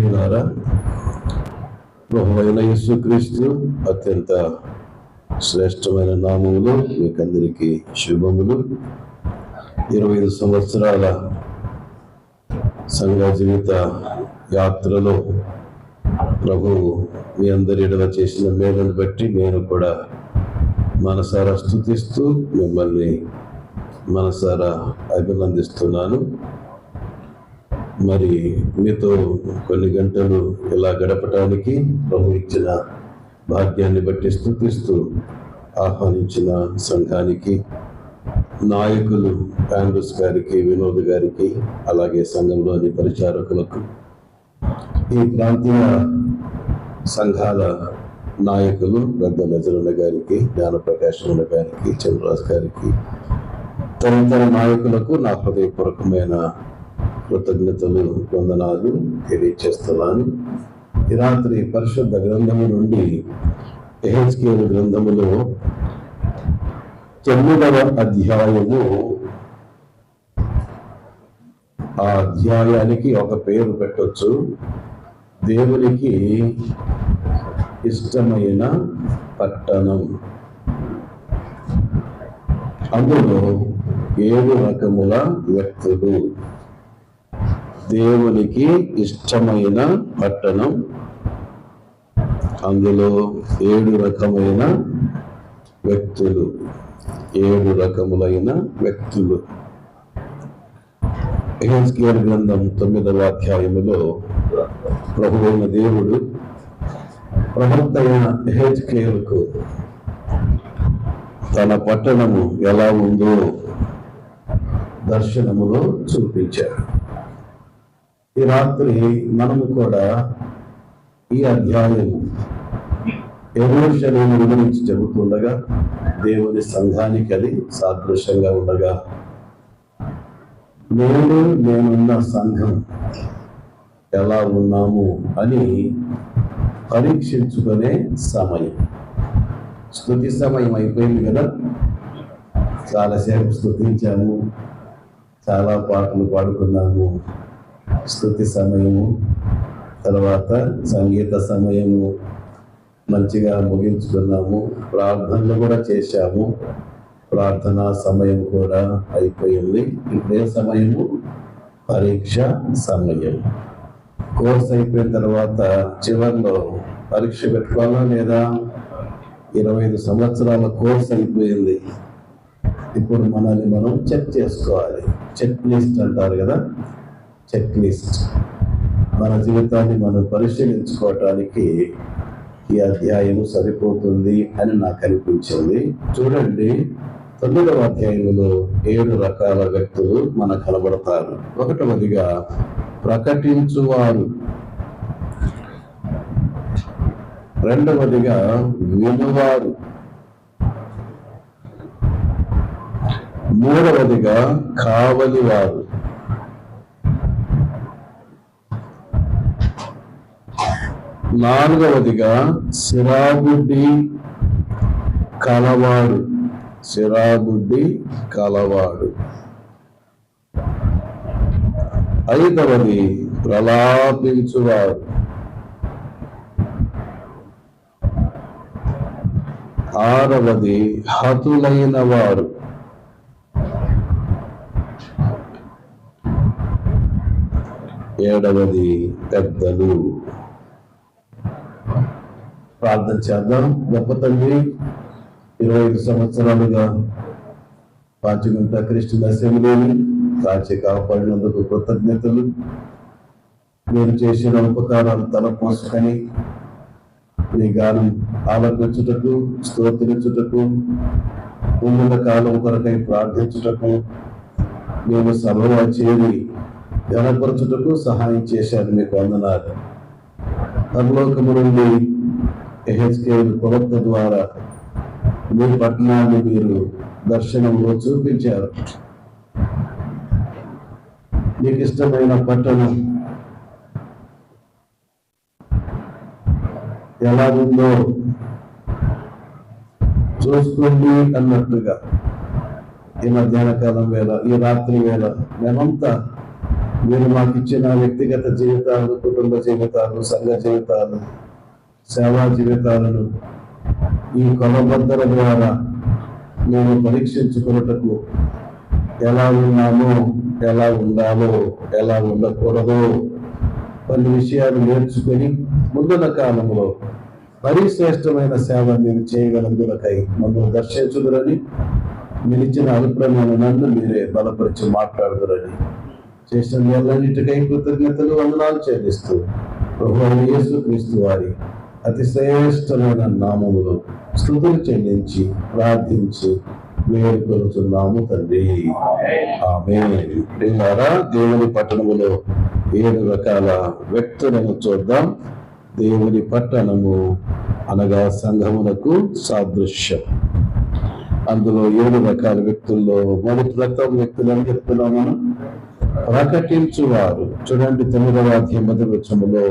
ప్రియులారా, ప్రభువైన యేసుక్రీస్తు అత్యంత శ్రేష్టమైన నామములు మీకందరికీ శుభములు. 25 సంవత్సరాల సంఘ జీవిత యాత్రలో ప్రభువు మీ అందరి ఎడల చేసిన మేలును బట్టి నేను కూడా మనసారా స్తుతిస్తూ మిమ్మల్ని మనసారా అభినందిస్తున్నాను. మరి మీతో కొన్ని గంటలు ఇలా గడపటానికి ప్రభు ఇచ్చిన భాగ్యాన్ని బట్టి స్తుతిస్తూ ఆహ్వానించిన సంఘానికి, నాయకులు ఆండ్రూస్ గారికి, వినోద్ గారికి, అలాగే సంఘంలోని పరిచారకులకు, ఈ ప్రాంతీయ సంఘాల నాయకులు పెద్ద నజరన్న గారికి, జ్ఞానప్రకాశన్న గారికి, చంద్రరాజ్ గారికి, తదితర నాయకులకు నా హృదయపూర్వకమైన కృతజ్ఞతలు, వందనాలు తెలియచేస్తున్నాను. ఈ రాత్రి పరిశుద్ధ గ్రంథము నుండి యెహెజ్కేలు గ్రంథములో 9వ అధ్యాయము, ఆ అధ్యాయానికి ఒక పేరు పెట్టొచ్చు, దేవునికి ఇష్టమైన పట్టణం. అందులో 7 రకముల వ్యక్తులు. దేవునికి ఇష్టమైన పట్టణం, అందులో 7 రకమైన వ్యక్తులు, 7 రకములైన వ్యక్తులు. యెహెజ్కేలు గ్రంథం 9వ అధ్యాయములో ప్రభువైన దేవుడు ప్రవక్త అయిన యెహెజ్కేలుకు తన పట్టణము ఎలా ఉందో దర్శనములో చూపించాడు. ఈ రాత్రి మనము కూడా ఈ అధ్యాయము యెరూషలేము గురించి చెబుతుండగా, దేవుని సంఘానికి అది సాదృశ్యంగా ఉండగా, నేనున్న సంఘం ఎలా ఉన్నాము అని పరీక్షించుకునే సమయం. స్తుతి సమయం అయిపోయింది కదా, చాలాసేపు స్తుతించాము, చాలా పాటలు పాడుకున్నాము. స్తుతి సమయము తర్వాత సంగీత సమయము మంచిగా ముగించుకున్నాము, ప్రార్థనలు కూడా చేశాము, ప్రార్థనా సమయం కూడా అయిపోయింది. ఇప్పుడే సమయము పరీక్ష సమయం. కోర్స్ అయిపోయిన తర్వాత చివరిలో పరీక్ష పెట్టుకోవాలా లేదా? 25 సంవత్సరాల కోర్స్ అయిపోయింది. ఇప్పుడు మనల్ని మనం చెక్ చేసుకోవాలి. చెక్ లిస్ట్ అంటారు కదా, చెక్ లిస్ట్. మన జీవితాన్ని మనం పరిశీలించుకోవటానికి ఈ అధ్యాయము సరిపోతుంది అని నాకు అనిపించింది. చూడండి, 9వ అధ్యాయంలో 7 రకాల వ్యక్తులు మనకు కనబడతారు. 1వదిగా ప్రకటించువారు, 2వదిగా వినువారు, 3వదిగా కావలివారు, 4వదిగా సిరాబుడ్డి కలవాడు, సిరాబుడ్డి కలవాడు, 5వది ప్రలాపించువాడు, 6వది హతులైన వారు, 7వది పెద్దలు. ప్రార్థన చేద్దాం. గొప్ప తండ్రి, 25 సంవత్సరాలుగా పాచిగుంట క్రిస్టియన్ అసెంబ్లీని కాచి కాపాడినందుకు కృతజ్ఞతలు. మీరు చేసిన ఉపకారాలు తలపోసుకొని మీ గానం ఆలపించుటకు, స్తోత్రించుటకు, ముందుల కాలం కొరకై ప్రార్థించుటకు, మేము సభలో చేరి ఘనపరచుటకు సహాయం చేశారు. మీకు వందనాలు. పరలోకము నుండి యెహెజ్కేలు ప్రవక్త ద్వారా మీ పట్టణాన్ని మీరు దర్శనంలో చూపించారు. మీకు ఇష్టమైన పట్టణం ఎలా ఉందో చూసుకోండి అన్నట్టుగా ఈ మధ్యాహ్న కాలం వేళ, ఈ రాత్రి వేళ మేమంతా మీరు మాకు ఇచ్చిన వ్యక్తిగత జీవితాలు, కుటుంబ జీవితాలు, సంఘ జీవితాలు, సేవా జీవితాలను ఈ కొలబద్దల ద్వారా మేము పరీక్షించుకున్నటకు ఎలా ఉన్నామో, ఎలా ఉండాలో, ఎలా ఉండకూడదో కొన్ని విషయాలు నేర్చుకుని ముందున్న కాలంలో పరిశ్రేష్టమైన సేవ మీరు చేయగలందులకై మమ్మల్ని దర్శించుదురని, మీరు ఇచ్చిన అభిప్రాయమైన నన్ను మీరే బలపరిచి మాట్లాడుదురని, చేసిన ఎల్లన్నిటికై కృతజ్ఞతలు వందనాలు చెల్లిస్తూ ప్రభువైన యేసుక్రీస్తు వారి అతి శ్రేష్టమైన నామములో స్తుతులు చెల్లించి ప్రార్థించి వేడుకొనుచున్నాము తండ్రి. ఆమేన్. ప్రియులారా, దేవుని పట్టణములో 7 రకాల వ్యక్తులను చూద్దాం. దేవుని పట్టణము అనగా సంఘమునకు సాదృశ్యం. అందులో 7 రకాల వ్యక్తుల్లో మొదటి రకం వ్యక్తులని చెప్తున్నాం మనం. ప్రకటించువారు. చూడండి 9వ అధ్యాయం 1వ వచనములో,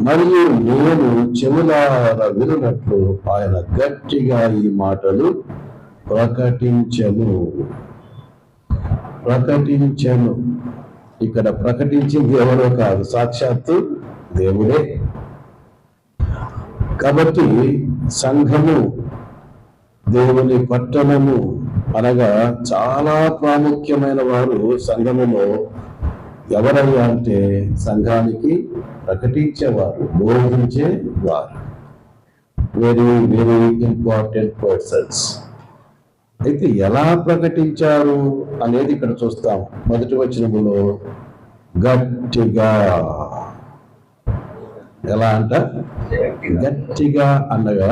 మరియు నేను చెవులార వినున్నట్లు ఆయన గట్టిగా ఈ మాటలు ప్రకటించెను. ఇక్కడ ప్రకటించింది ఎవరో కాదు, సాక్షాత్తు దేవుడే. కాబట్టి సంఘము, దేవుని పట్టణము అనగా చాలా ప్రాముఖ్యమైన వారు సంఘములో ఎవరయ్యా అంటే సంఘానికి ప్రకటించేవారు, బోధించేవారు. Very very important persons. అయితే ఎలా ప్రకటించారు అనేది ఇక్కడ చూస్తాం. మొదటి వచనములో గట్టిగా. ఎలా అంట? గట్టిగా అనగా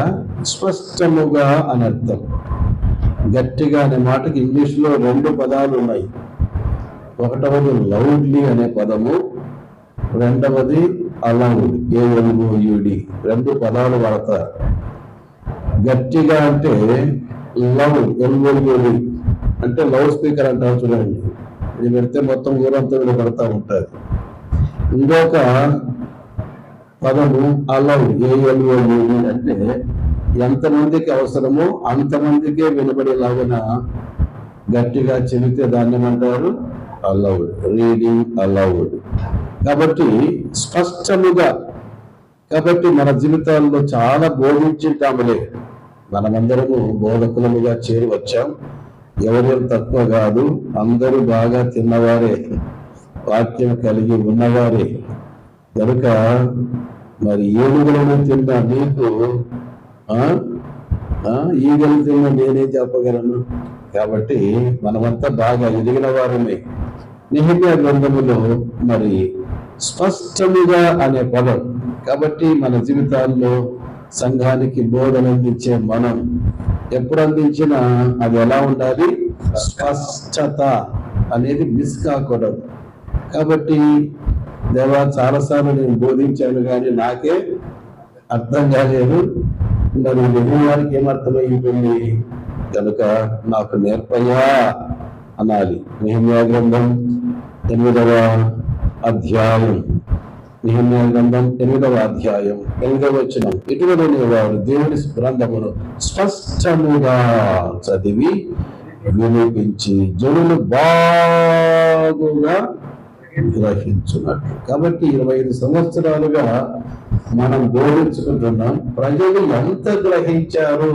స్పష్టముగా అని అర్థం. గట్టిగా అనే మాటకి ఇంగ్లీష్లో 2 పదాలు ఉన్నాయి. ఒకటవది లౌడ్లీ అనే పదము, రెండవది అలౌడ్, ALOUD. 2 పదాలు వాడతారు. గట్టిగా అంటే లౌడ్, LOUD అంటే లౌడ్ స్పీకర్ అంటారు చూడండి. ఇది పెడితే మొత్తం ఊరంతా వినపడతా ఉంటారు. ఇంకొక పదము అలౌడ్, ALOUD అంటే ఎంతమందికి అవసరమో అంతమందికే వినబడేలాగిన గట్టిగా చెబితే దాన్ని ఏమంటారు? అలౌడ్. Reading allowed. కాబట్టి స్పష్టముగా. కాబట్టి మన జీవితాల్లో చాలా బోధించుంటాములే. మనమందరము బోధకులముగా చేరి వచ్చాం. ఎవరెవరు తక్కువ కాదు, అందరూ బాగా తిన్నవారే, వాక్యం కలిగి ఉన్నవారే. కనుక మరి ఏనుగులను తిన్న నీకు ఈగలు తిన్న నేనేం చెప్పగలను? కాబట్టి మనమంతా బాగా ఎదిగిన వారమే. నెహెమ్యా గ్రంథములో మరి స్పష్టముగా అనే పదం. కాబట్టి మన జీవితాల్లో సంఘానికి బోధన అందించే మనం ఎప్పుడు అందించినా అది ఎలా ఉండాలి? స్పష్టత అనేది మిస్ కాకూడదు. కాబట్టి దేవా, చాలాసార్లు నేను బోధించాను కానీ నాకే అర్థం కాలేదు. మరి వారికి ఏమర్థమై ఉంటుంది? కనుక నాకు నేర్పయ్యా అనాలి. నెహెమ్యా గ్రంథం 8వ అధ్యాయం 8వ అధ్యాయం 8వ వచనం. ఇటువంటి వారు దేవుని గ్రంథమును స్పష్టముగా చదివి వినిపించి జనులు బాగుగా గ్రహించున్నట్లు. కాబట్టి 25 సంవత్సరాలుగా మనం బోధించుకుంటున్నాం. ప్రజలు ఎంత గ్రహించారు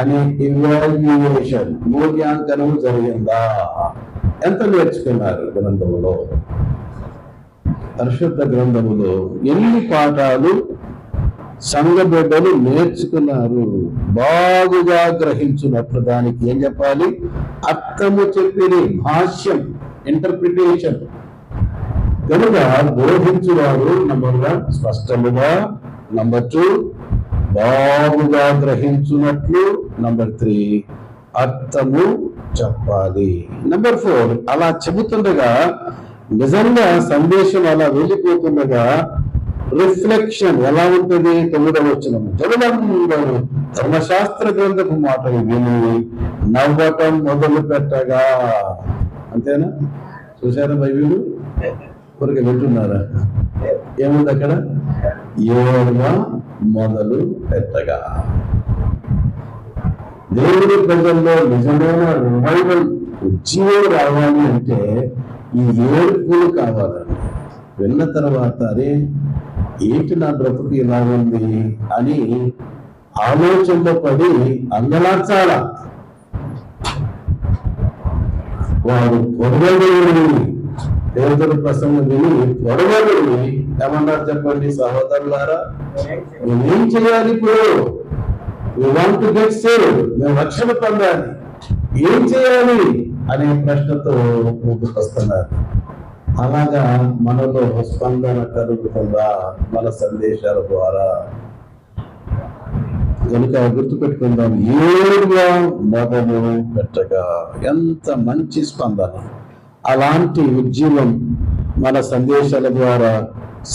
అనే ఇవాల్యుయేషన్, మూల్యాంకనం జరిగిందా? ఎంత నేర్చుకున్నారు గ్రంథములో? పరిశుద్ధ గ్రంథములో ఎన్ని పాఠాలు సంఘ బిడ్డలు నేర్చుకున్నారు? బాగుగా గ్రహించున్నట్లు దానికి ఏం చెప్పాలి? అర్థము చెప్పిన భాష్యం, ఇంటర్ప్రిటేషన్. కనుక బోధించువారు నంబర్ 1 స్పష్టముగా, నంబర్ 2 బాగుగా గ్రహించున్నట్లు, నంబర్ 3 అర్థము చెప్పాలి, నంబర్ 4 అలా చెబుతుండగా నిజంగా సందేశం అలా వెళ్ళిపోతుండగా రిఫ్లెక్షన్ ఎలా ఉంటుంది? 9వ వచనం. జనులందరూ ధర్మశాస్త్ర గ్రంథపు మాటలు విని నవ్వటం మొదలు పెట్టగా. అంతేనా? చూసారా బైబిల్? కొరకు వింటున్నారా? ఏముంది అక్కడ? ఏడవ మొదలు పెట్టగా. దేవుడి ప్రజల్లో నిజమైన రివైవల్, ఉజ్జీవం రావాలి అంటే ఈ ఏడుపులు కావాలండి. విన్న తర్వాత అరే ఏంటి నా బ్రతుకు ఇలా ఉంది అని ఆలోచనలో పడి అంగలార్చాల. వారు పొడవని పేదల ప్రసంగం విని పొడవని ఏమన్నారు చెప్పండి సహోదరులారా, మేమేం చేయాలి ఇప్పుడు? we want to get saved, మేము రక్షణ పొందాలి, ఏం చేయాలి అనే ప్రశ్నతో ముందుకు వస్తున్నారు. అలాగా మనలో స్పందన కలుగుతుందా మన సందేశాల ద్వారా? కనుక గుర్తుపెట్టుకుందాం, ఏడుగా మొదలు పెట్టగా ఎంత మంచి స్పందన. అలాంటి ఉద్యమం మన సందేశాల ద్వారా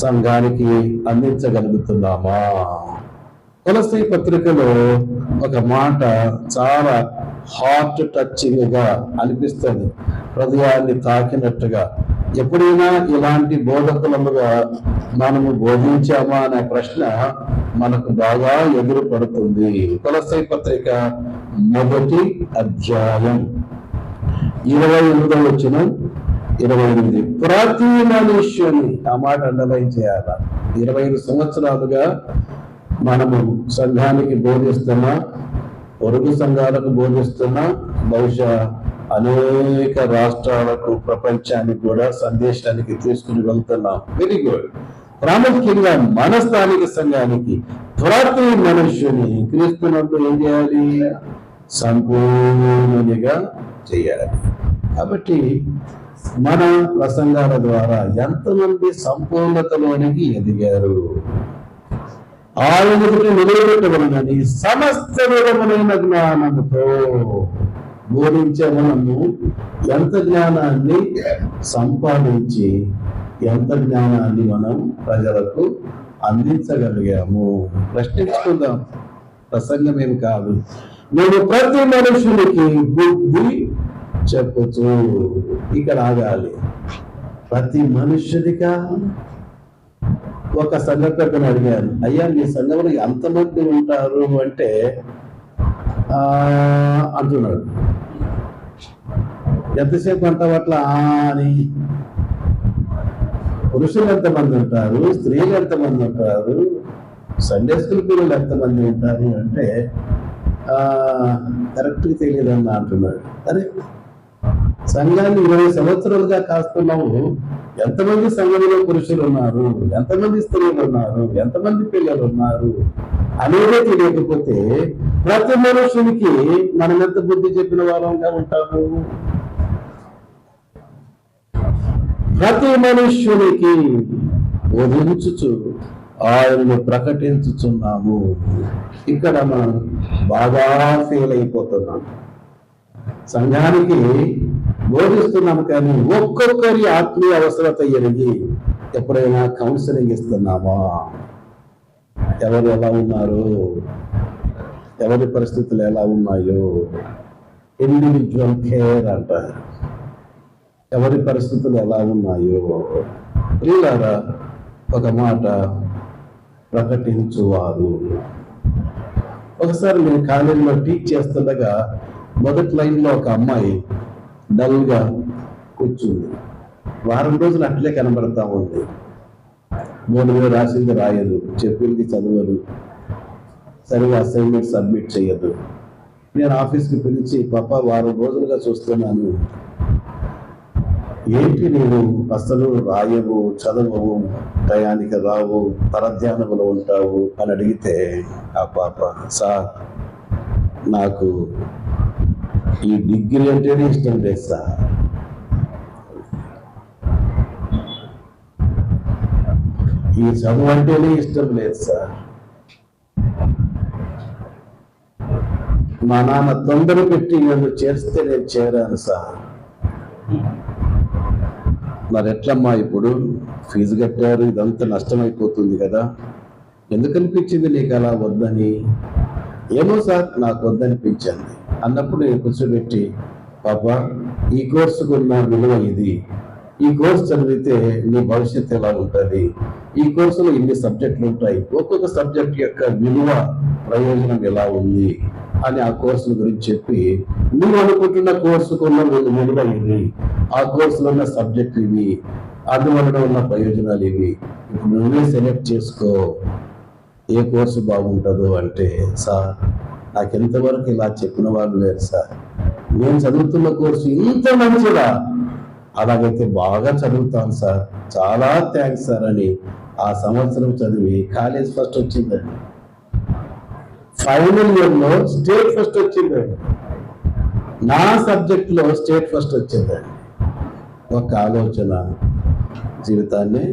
సంఘానికి అందించగలుగుతున్నామా? కొలస్సీ పత్రికలో ఒక మాట చాలా హార్ట్ టచింగ్ గా అనిపిస్తుంది, హృదయాన్ని తాకినట్టుగా. ఎప్పుడైనా ఇలాంటి బోధకులుగా మనము బోధించామా అనే ప్రశ్న మనకు బాగా ఎదురు పడుతుంది. కొలస్సీ పత్రిక 1వ అధ్యాయం 28వ వచనం 28. ప్రతి మనుష్యుని, ఆ మాట అండర్లైన్ చేయాల. 25 సంవత్సరాలుగా మనము సంఘానికి బోధిస్తున్నా, పొరుగు సంఘాలకు బోధిస్తున్నా, బహుశా అనేక రాష్ట్రాలకు, ప్రపంచానికి కూడా సందేశానికి తీసుకుని వెళ్తున్నాం. Very good. ప్రాముఖ్యంగా మన స్థానిక సంఘానికి ప్రతి మనుష్యుని క్రీస్తునందు ఏం చేయాలి? సంపూర్ణునిగా చేయాలి. కాబట్టి మన ప్రసంగాల ద్వారా ఎంతమంది సంపూర్ణతలోనికి ఎదిగారు? ఆయన నిలబెట్టబడినది సమస్త విధములైన జ్ఞానముతో బోధించే మనము ఎంత జ్ఞానాన్ని సంపాదించి ఎంత జ్ఞానాన్ని మనం ప్రజలకు అందించగలిగాము? ప్రశ్నించుకుందాం. ప్రసంగం ఏమి కాదు, నేను ప్రతి మనుషునికి బుద్ధి చెప్పచ్చు. ఇక్కడ ఆగాలి. ప్రతి మనుషుడిగా. ఒక సంఘటన అడిగాను, అయ్యా మీ సంఘంలో ఎంతమంది ఉంటారు అంటే అంటున్నాడు. ఎంతసేపు అంటావట్ల అని. పురుషులు ఎంతమంది ఉంటారు, స్త్రీలు ఎంతమంది ఉంటారు, సండే స్కూల్ పిల్లలు ఎంతమంది ఉంటారు అంటే కరెక్ట్గా తెలియదన్నా అంటున్నాడు. అరే సంఘాన్ని 20 సంవత్సరాలుగా కాస్తున్నాము, ఎంతమంది సంఘంలో పురుషులు ఉన్నారు, ఎంతమంది స్త్రీలు ఉన్నారు, ఎంతమంది పిల్లలు ఉన్నారు అనేదే తెలియకపోతే ప్రతి మనుషునికి మనం ఎంత బుద్ధి చెప్పిన వారంగా ఉంటాము? ప్రతి మనుష్యునికి బోధించుచు ఆయనను ప్రకటించుచున్నాము. ఇక్కడ మనం బాగా ఫెయిల్ అయిపోతున్నాం. సంఘానికి బోధిస్తున్నాము కానీ ఒక్కొక్కరి ఆత్మీయ అవసరత ఎరిగి ఎప్పుడైనా కౌన్సిలింగ్ ఇస్తున్నామా? ఎవరు ఎలా ఉన్నారు, ఎవరి పరిస్థితులు ఎలా ఉన్నాయో ఇండివిజువల్ కేర్ అంటారు. ఎవరి పరిస్థితులు ఎలా ఉన్నాయో ప్రియులారా, ఒక మాట ప్రకటించువారు. ఒకసారి నేను కాలేజీలో టీచ్ చేస్తుండగా మొదటి లైన్లో ఒక అమ్మాయి డల్గా కూర్చుంది. వారం రోజులు అట్లే కనబడతా ఉంది. బోర్డు మీద రాసింది రాయదు, చెప్పింది చదవదు, సరిగా అసైన్మెంట్ సబ్మిట్ చేయదు. నేను ఆఫీస్కి పిలిచి, పాప వారం రోజులుగా చూస్తున్నాను, ఏంటి నేను అసలు రాయవు, చదవవు, టయానికి రావు, పరధ్యానంలో ఉంటావు అని అడిగితే ఆ పాప, సార్ నాకు ఈ డిగ్రీ అంటేనే ఇష్టం లేదు సార్, ఈ చదువు అంటేనే ఇష్టం లేదు సార్, మా నాన్న తొందర పెట్టి నన్ను చేస్తే నేను చేరాను సార్, మరి ఎట్లమ్మా ఇప్పుడు ఫీజు కట్టారు, ఇదంతా నష్టమైపోతుంది కదా, ఎందుకు అనిపించింది నీకు అలా వద్దని? ఏమో సార్ నాకు వద్దనిపించింది అన్నప్పుడు నేను కూర్చోబెట్టి, పాప ఈ కోర్సుకు ఉన్న విలువ ఇది, ఈ కోర్సు చదివితే నీ భవిష్యత్తు ఎలా ఉంటుంది, ఈ కోర్సులో ఇన్ని సబ్జెక్టులు ఉంటాయి, ఒక్కొక్క సబ్జెక్ట్ యొక్క విలువ ప్రయోజనం ఎలా ఉంది అని ఆ కోర్సుల గురించి చెప్పి, నువ్వు అనుకుంటున్న కోర్సుకున్న విలువ ఇది, ఆ కోర్సులో ఉన్న సబ్జెక్టులు ఇవి, అందువలన ఉన్న ప్రయోజనాలు ఇవి, ఇప్పుడు నువ్వే సెలెక్ట్ చేసుకో ఏ కోర్సు బాగుంటుందో అంటే, సార్ నాకు ఎంతవరకు ఇలా చెప్పిన వాళ్ళు లేరు సార్, నేను చదువుతున్న కోర్సు ఇంత మంచిదా, అలాగైతే బాగా చదువుతాను సార్, చాలా థ్యాంక్స్ సార్ అని ఆ సంవత్సరం చదివి కాలేజ్ ఫస్ట్ వచ్చిందండి, ఫైనల్ ఇయర్లో స్టేట్ ఫస్ట్ వచ్చిందండి, నా సబ్జెక్ట్లో స్టేట్ ఫస్ట్ వచ్చిందండి. ఒక ఆలోచన జీవితాన్ని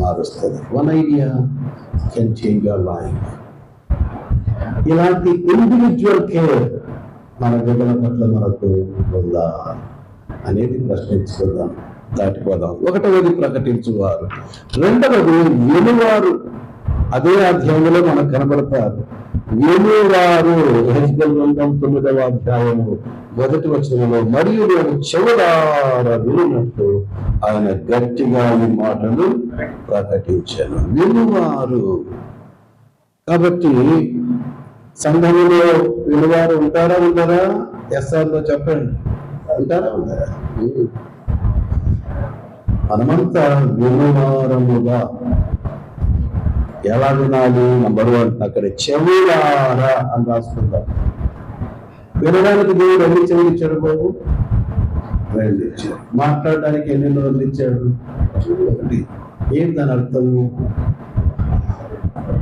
మారుస్తుంది. One idea can change your life. ఇలాంటి ఇండివిజువల్ కేర్ మన బిడ్డల పట్ల మనకు ఉందా అనేది ప్రశ్నించుకుందాం, దాటిపోదాం. ఒకటవది ప్రకటించువారు, రెండవది వినువారు. అదే అధ్యాయంలో మనకు కనబడతారు. వినువారు హెజ్కేలు గ్రంథం 9వ అధ్యాయము 1వ వచనంలో, మరియు నేను చెవులార వినున్నట్టు ఆయన గట్టిగా ఈ మాటలు ప్రకటించాను. వినువారు. కాబట్టి సంఘంలో వినువారు ఉంటారా ఉండరా? ఎస్ఆర్లో చెప్పండి, ఉంటారా ఉండరా? మనమంతా వినువారముగా ఎలా వినాలి? నంబర్ 1 అక్కడ చెవులారా అని రాసుకుందాం. వినడానికి దేవుడు ఎన్ని చెవులు ఇచ్చాడు బాబు? 2 ఇచ్చాడు. మాట్లాడడానికి ఎన్ని రోజులు ఇచ్చాడు? 1. ఏంటి దాని అర్థము?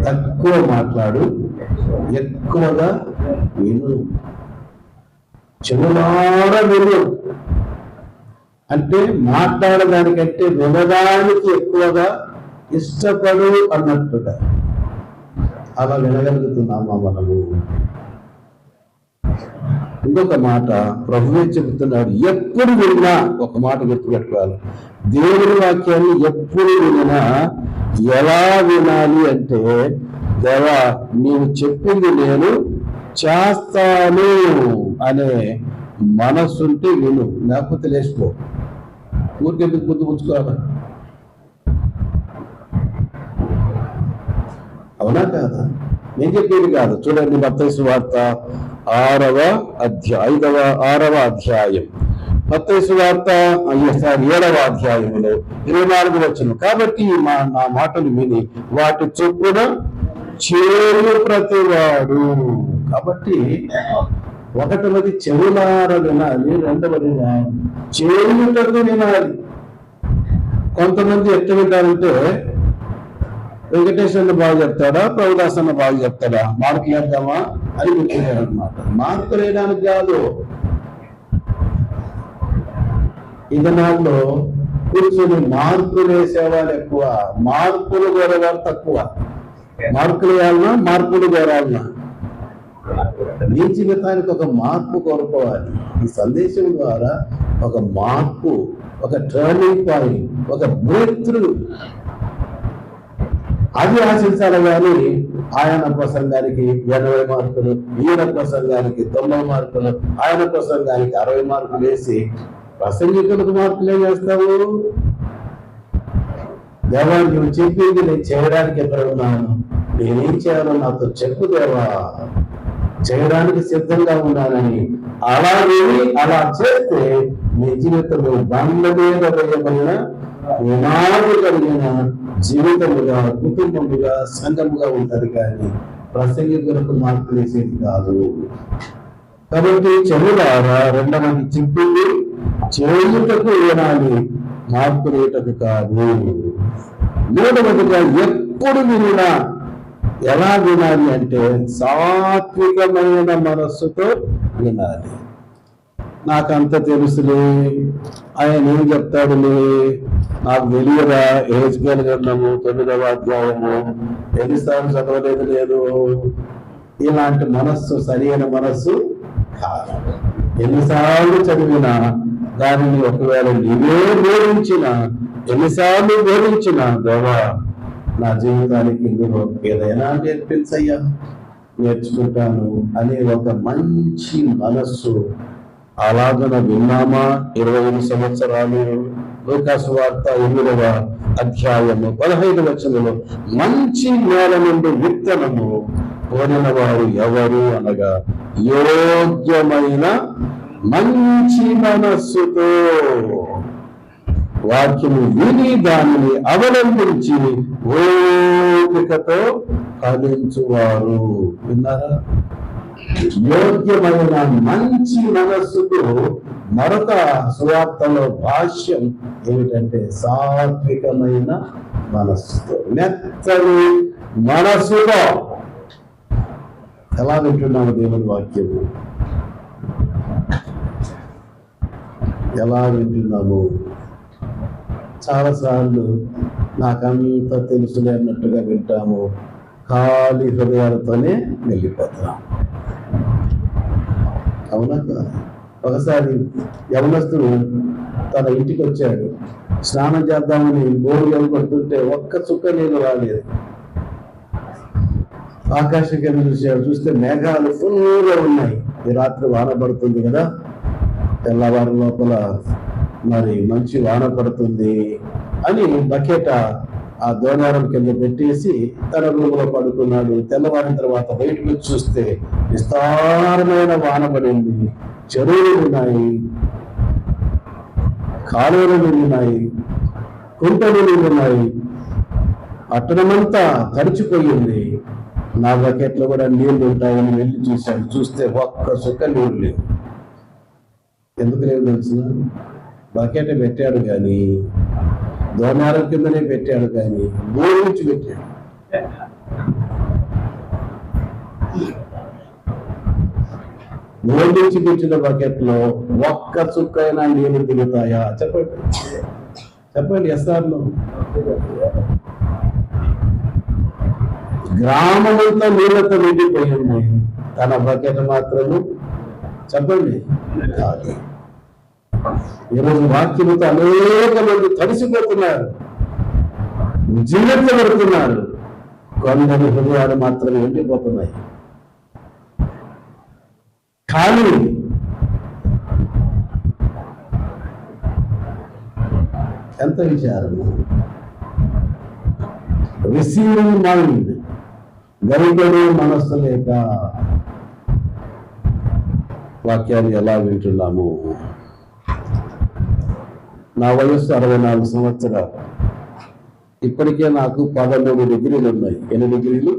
తక్కువ మాట్లాడు, ఎక్కువగా విను. చెవులారా విను అంటే మాట్లాడడానికంటే వినడానికి ఎక్కువగా ఇష్టపడు అన్నట్టుగా. అలా వినగలుగుతున్నామా మనము? ఇంకొక మాట ప్రభువే చెబుతున్నాడు, ఎప్పుడు విన్నా ఒక మాట గుర్తుపెట్టుకోవాలి, దేవుని వాక్యాన్ని ఎప్పుడు విన్నా ఎలా వినాలి అంటే, దేవా నీవు చెప్పింది నేను చేస్తాను అనే మనస్సుంటే విను, లేకపోతే లేచిపో. ఊరికెందుకు ముందు పుచ్చుకోవాలి? అవునా కాదా? నేను చెప్పేది కాదు. చూడండి, మత్తయి సువార్త 6వ అధ్యాయం, మత్తయి సువార్త 7వ అధ్యాయంలో 24వ వచనం. కాబట్టి నా మాటలు విని వాటి చొప్పున చేయు ప్రతివాడు. కాబట్టి ఒకటవది చెవులార వినాలి, రెండవది చేయుటకు వినాలి. కొంతమంది ఎట్లా వింటారంటే, వెంకటేశ్వరుని బాగా చెప్తాడా, ప్రభుదాసన్న బాగా చెప్తాడా, మార్కులు వేద్దామా అని వింటున్నారు అనమాట. మార్కులు వేయడానికి కాదు. ఈ దినాల్లో కూర్చొని మార్కులు వేసేవాళ్ళు ఎక్కువ, మార్కులు కోరేవారు తక్కువ. మార్కులు వేయాలన్నా మార్కులు కోరాలన్నా నీ జీవితానికి ఒక మార్పు కోరుకోవాలి. ఈ సందేశం ద్వారా ఒక మార్పు, ఒక టర్నింగ్ పాయింట్, ఒక బ్రేక్ త్రూ అది ఆశించాలి. కానీ ఆయన ప్రసంగానికి 80 మార్కులు, ఈయన ప్రసంగానికి 90 మార్కులు, ఆయన ప్రసంగానికి 60 మార్కులు వేసి ప్రసంగికులకు మార్కులు ఏం వేస్తావు? దేవా నువ్వు చెప్పింది నేను చేయడానికి ఎక్కడ ఉన్నాను, నేనేం చేయాలో నాతో చెప్పు దేవా, చేయడానికి సిద్ధంగా ఉన్నానని అలా విని అలా చేస్తే నీ జీవితంలో బండ మీద వేయబడిన పునాది కలిగిన జీవితముగా, కుటుంబముగా, సంఘముగా ఉంటది. కానీ ప్రసంగికులకు మార్పులు వేసేది కాదు. కాబట్టి చెవులారా, రెండవది చెప్పింది చేయుటకు వినాలి, మార్పులు వేయటకు కాదు. మూడవదిగా ఎప్పుడు వినినా ఎలా వినాలి అంటే సాత్వికమైన మనస్సుతో వినాలి. నాకంత తెలుసులే, ఆయన ఏం చెప్తాడులే, నాకు తెలియదా, హెజ్కేలు గ్రంథము 9వ అధ్యాయము ఎన్నిసార్లు చదవలేదు నేను, ఇలాంటి మనస్సు సరైన మనస్సు కాదు. ఎన్నిసార్లు చదివినా దానిని ఒకవేళ నీవే బోధించిన, ఎన్నిసార్లు బోధించిన, దేవా నా జీవితానికి ఇందులో ఏదైనా నేర్పించయ్యా, నేర్చుకుంటాను అనే ఒక మంచి మనస్సు. అలాగన విన్నామా? 25 సంవత్సరాలు లూకా సువార్త 8వ అధ్యాయము 15వ వచనంలో మంచి నేల నుండి విత్తనము కోరిన వారు ఎవరు అనగా యోగ్యమైన మంచి మనస్సుతో వాక్యము విని దానిని అవలంబించి ఓపికతో ఫలించువారు. విన్నారా? యోగ్యమైన మంచి మనస్సుకు మరొక సువార్తలో భాష్యం ఏమిటంటే సాత్వికమైన మనస్సుతో, మెత్తని మనస్సుతో. ఎలా వింటున్నాము దేవుని వాక్యము? ఎలా వింటున్నాము? చాలాసార్లు నాకంత తెలుసులే అన్నట్టుగా వింటాము, ఖాళీ హృదయాలతోనే వెళ్ళిపోతాం. అవునా కాదు? ఒకసారి యవనస్తుడు తన ఇంటికి వచ్చాడు, స్నానం చేద్దామని గోరులు పడుతుంటే ఒక్క చుక్క నీళ్ళు రాలేదు. ఆకాశం చూశాడు, చూస్తే మేఘాలు ఫుల్గా ఉన్నాయి. ఈ రాత్రి వాన పడుతుంది కదా, తెల్లవారు లోపల మరి మంచి వాన పడుతుంది అని బకెట ఆ దోణారం కింద పెట్టేసి తన రూములో పడుకున్నాడు. తెల్లవారిన తర్వాత బయటకు వచ్చి చూస్తే విస్తారమైన వాన పడింది. చెరువులు ఉన్నాయి, కాలువలు ఉన్నాయి, కుంటలు ఉన్నాయి, పట్టణమంతా తడిచిపోయింది. నా బకెట్లో కూడా నీళ్లు ఉంటాయని వెళ్ళి చూశాడు. చూస్తే ఒక్క చుక్క నీళ్ళు లేవు. ఎందుకు లేవు తెలిసిన? బకెట్ పెట్టాడు కానీ, దోణారం కిందనే పెట్టాడు కానీ బోరు నుంచి పెట్టాడు. బోరు నుంచి పెట్టిన బకెట్లో ఒక్క చుక్కైనా నీళ్లు దిగుతాయా? చెప్పండి చెప్పండి. ఎస్ఆర్లో గ్రామమంతా నీళ్లతో నిండిపోయింది, తన బకెట్ మాత్రము చెప్పండి కాదు. ఈరోజు వాక్యముతో అనేక మంది తడిసిపోతున్నారు, జిల్లెత్తబడుతున్నారు. కొందరి హృదయాలు మాత్రమే ఎండిపోతున్నాయి. కానీ ఎంత విచారము! రిసీవింగ్ మైండ్, గరిగడి మనస్సు లేక వాక్యాన్ని ఎలా వింటున్నాము? నా వయస్సు 64 సంవత్సరాలు. ఇప్పటికే నాకు 13 డిగ్రీలు ఉన్నాయి. ఎన్ని డిగ్రీలు?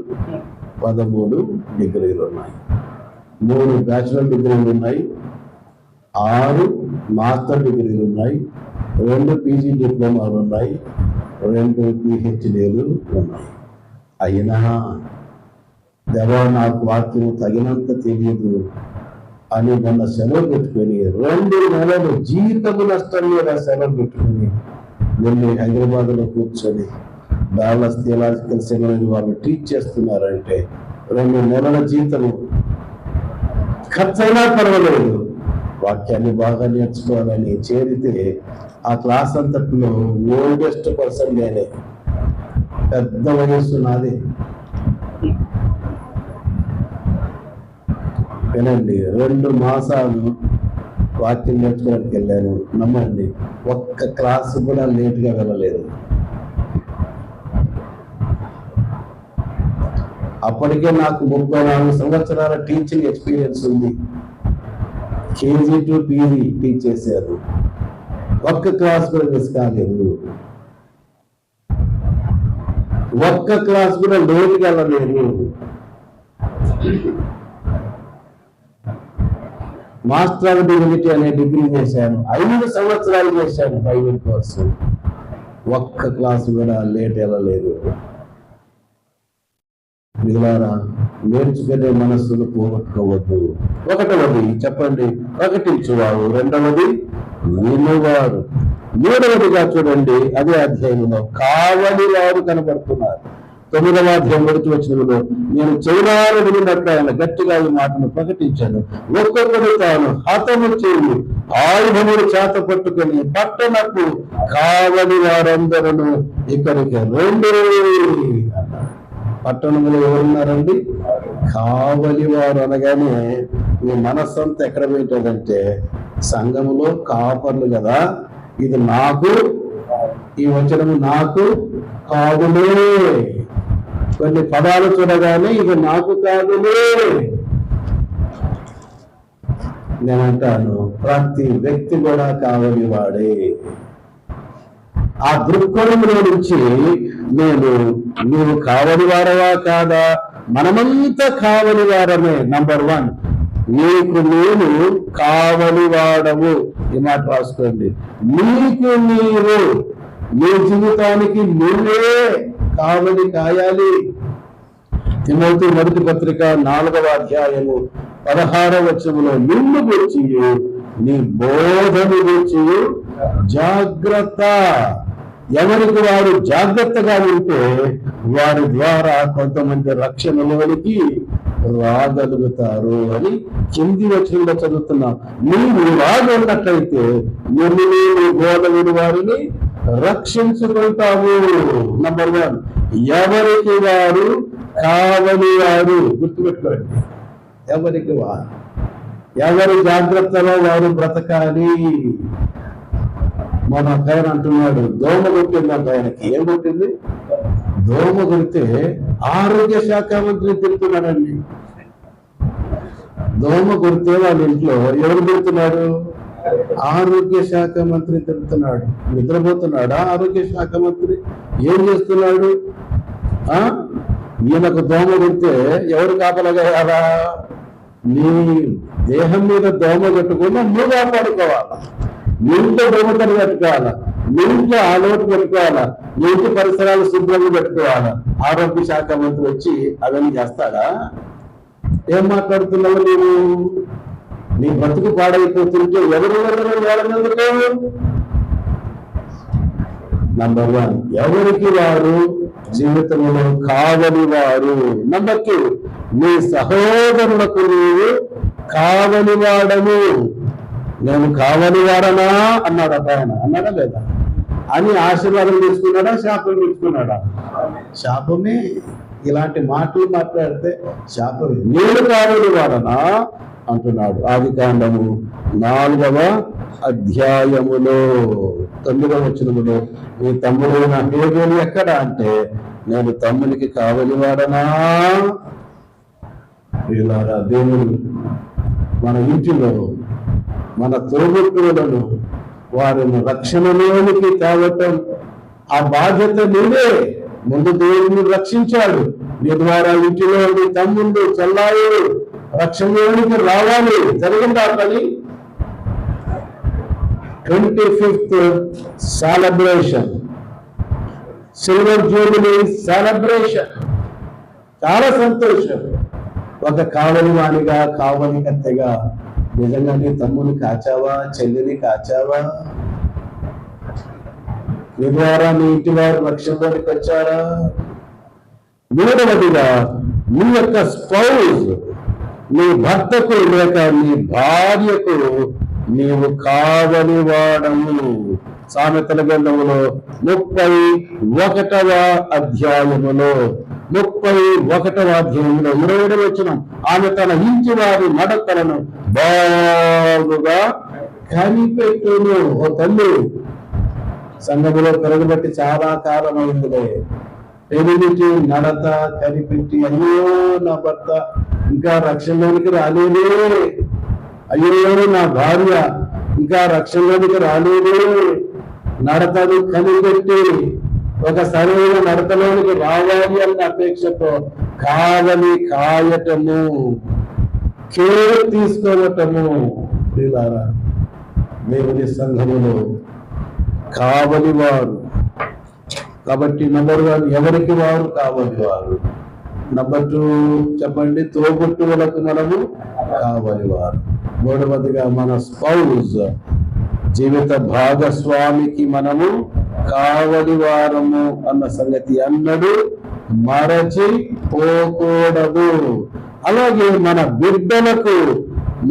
13 డిగ్రీలు ఉన్నాయి. 3 బ్యాచులర్ డిగ్రీలు ఉన్నాయి, 6 మాస్టర్ డిగ్రీలు ఉన్నాయి, 2 పీజీ డిప్లొమాలు ఉన్నాయి, 2 పిహెచ్డీలు ఉన్నాయి. అయినా దేవా నాకు వాక్యం తగినంత తెలియదు అని మొన్న సెలవు పెట్టుకొని 2 నెలలు జీవితము నష్టం మీద సెలవు పెట్టుకుని వెళ్ళి హైదరాబాద్లో కూర్చొని డాలస్ థియలాజికల్ సెమినరీ వాళ్ళు టీచ్ చేస్తున్నారంటే 2 నెలల జీతము ఖర్చైనా పర్వాలేదు, వాక్యాన్ని బాగా నేర్చుకోవాలని చేరితే ఆ క్లాస్ అంతట్లో ఓల్డెస్ట్ పర్సన్ నేనే. పెద్ద వయస్సు నాదే. వినండి, 2 మాసాలు వాక్యం నేర్చుకోవడానికి వెళ్ళాను. నమ్మండి, ఒక్క క్లాసు కూడా లేట్గా వెళ్ళలేదు. అప్పటికే నాకు 34 సంవత్సరాల టీచింగ్ ఎక్స్పీరియన్స్ ఉంది. కేజీ టు పీజీ టీచ్ చేశారు. ఒక్క క్లాస్ కూడా మిస్ కాలేదు, ఒక్క క్లాస్ కూడా లేట్గా వెళ్ళలేదు. మాస్టర్ ఆఫ్ డివినిటీ అనే డిగ్రీ చేశాను. 5 సంవత్సరాలు చేశాను ప్రైవేట్ కోర్సు. ఒక్క క్లాసు కూడా లేట్ వెళ్ళలేదు. మిగిలారా, నేర్చుకునే మనస్సును పోగొట్టుకోవద్దు. 1వది చెప్పండి, ప్రకటించువారు. 2వది వినువారు. 3వదిగా చూడండి, అదే అధ్యాయంలో కావలి వారు కనబడుతున్నారు. 9వ అధ్యాయం 1వ వచనంలో నేను చైనాను వినినట్లు ఆయన గట్టిగా ఈ మాటను ప్రకటించాను. ఒక్కొక్కరు తాను హతము చేయి ఆయుధములు చేత పట్టుకొని పట్టణకు కావలి వారందరూ ఇక్కడికి రండి అన్నారు. పట్టణంలో ఎవరున్నారండి? కావలి వారు అనగానే మీ మనస్సంతా ఎక్కడ పెట్టాడంటే సంఘములో కాపర్లు కదా. ఇది నాకు, ఈ వచనము నాకు కాదులే. కొన్ని పదాలు చూడగానే ఇది నాకు కాదులే. నేనంటాను ప్రతి వ్యక్తి కూడా కావలి వాడే. ఆ దృక్కోణంలో నుంచి నీవు కావలి వారవా కాదా, మనమంతా కావలి వారమే. నంబర్ 1, నీకు నేను కావలి వాడవు. ఈ మాట రాసుకోండి. నీకు నీవు, నీ జీవితానికి నువ్వే కావలి కాయాలి. తిమోతి మొదటి పత్రిక 4వ అధ్యాయము 16వ వచనములో నిన్ను గురించి, నీ బోధను గురించి జాగ్రత్త. ఎవరికి వారు జాగ్రత్తగా ఉంటే వారి ద్వారా కొంతమంది రక్షణలోనికి రాగలుగుతారు అని కింది వచనంలో చదువుతున్నాం. నీవు రాగన్నట్లయితే నువ్వు నీ బోధ విని వారిని రక్షించుకుంటావు. నంబర్ 1, ఎవరికి వారు కావలి వారు. గుర్తుపెట్టుకోండి, ఎవరికి వారు, ఎవరి జాగ్రత్తలో వారు బ్రతకాలి. మన ఆయన అంటున్నాడు, దోమ కొట్టిందంట ఆయనకి. ఏం కొట్టింది? దోమ కొడితే ఆరోగ్య శాఖ మంత్రి తిరుగుతున్నాడండి. దోమ కొడితే వాళ్ళ ఇంట్లో ఎవరు తిరుగుతున్నాడు? ఆరోగ్య శాఖ మంత్రి తిరుగుతున్నాడు. నిద్రపోతున్నాడా ఆరోగ్య శాఖ మంత్రి? ఏం చేస్తున్నాడు? ఈయనకు దోమ కొడితే ఎవరు కాపలగలరా? నీ దేహం మీద దోమ కట్టుకున్నా నువ్వు కాపాడుకోవాలా. నీ ఇంట్లో దోమతలు పెట్టుకోవాలా, నీ ఇంట్లో ఆలోటు పెట్టుకోవాలా, నీ ఇంటి పరిసరాలు శుభ్రంగా పెట్టుకోవాలా. ఆరోగ్య శాఖ మంత్రి వచ్చి అవన్నీ చేస్తాడా? ఏం మాట్లాడుతున్నావు నీవు? నీ బతుకు పాడైపోతుంటే ఎవరు వాళ్ళందుకు? నంబర్ 1, ఎవరికి వారు జీవితంలో కావలి వారు. నంబర్ 2, నీ సహోదరులకు నీవు కావలి వాడము. నేను కావలి వాడనా అన్నాడు ఆయన. అన్నాడా లేదా? అని ఆశీర్వాదం తీసుకున్నాడా, శాపం తీసుకున్నాడా? శాపమే. ఇలాంటి మాటలు మాట్లాడితే శాపమే. నేను కావలి వాడనా అంటున్నాడు. ఆదికాండము 4వ అధ్యాయములో 9వ వచనములో, నీ తమ్ముడు నా హేబేలు ఎక్కడ అంటే, నేను తమ్మునికి కావలి వాడనా? వీళ్ళారా, దేవుడు మన ఇంటిలో మన తోబుట్టువులను వారిని రక్షణలోనికి తేవటం ఆ బాధ్యత నీవే. ముందు దేవుడిని రక్షించాడు, నీ ద్వారా ఇంటిలో నీ తమ్ముళ్ళు చెల్లాయుడు రక్షణలోనికి రావాలి. జరిగిందా పని? 25th celebration, silver jubilee celebration. చాలా సంతోషం. ఒక కావలి వాణిగా, కావలి కత్తెగా నిజంగా నీ తమ్ముని కాచావా, చెల్లిని కాచావా? నీ ద్వారా నీ ఇంటి వారు రక్షణలోనికి వచ్చారా? 3వదిగా, నీ యొక్క స్పౌజ్, నీ భర్తకు లేక నీ భార్యకు నీవు కావలి వాడము. సామెతల గ్రంథములో 31వ అధ్యాయములో 20వ వచనం, ఆమె తన ఇంటి వారి నడకలను బాగుగా కనిపెట్టును. ఓ తల్లి, సంఘములో పెరగబట్టి చాలా కాలం అయిందిలే. ఎనిమిది నడత కనిపెట్టి, అయ్యో నా భర్త ఇంకా రక్షణలోనికి రాలేదే, అయ్యో నా భార్య ఇంకా రక్షణలోనికి రాలేదే, నడతను కనిపెట్టి ఒక సరైన నడతలోనికి రావాలి అన్న అపేక్షతో కావలి కాయటము, కేర్ తీసుకోవటము. ప్రియులారా, దేవుని సంఘములో కావలి వారు. కాబట్టి నంబర్ 1, ఎవరికి వారు కావలి వారు. నంబర్ 2 చెప్పండి, తోబుట్టువులకు మనము కావలి వారు. 3వదిగా మన స్పౌజ్, జీవిత భాగస్వామికి మనము కావలి వారము అన్న సంగతి అన్నడు మరచి పోకూడదు. అలాగే మన బిడ్డలకు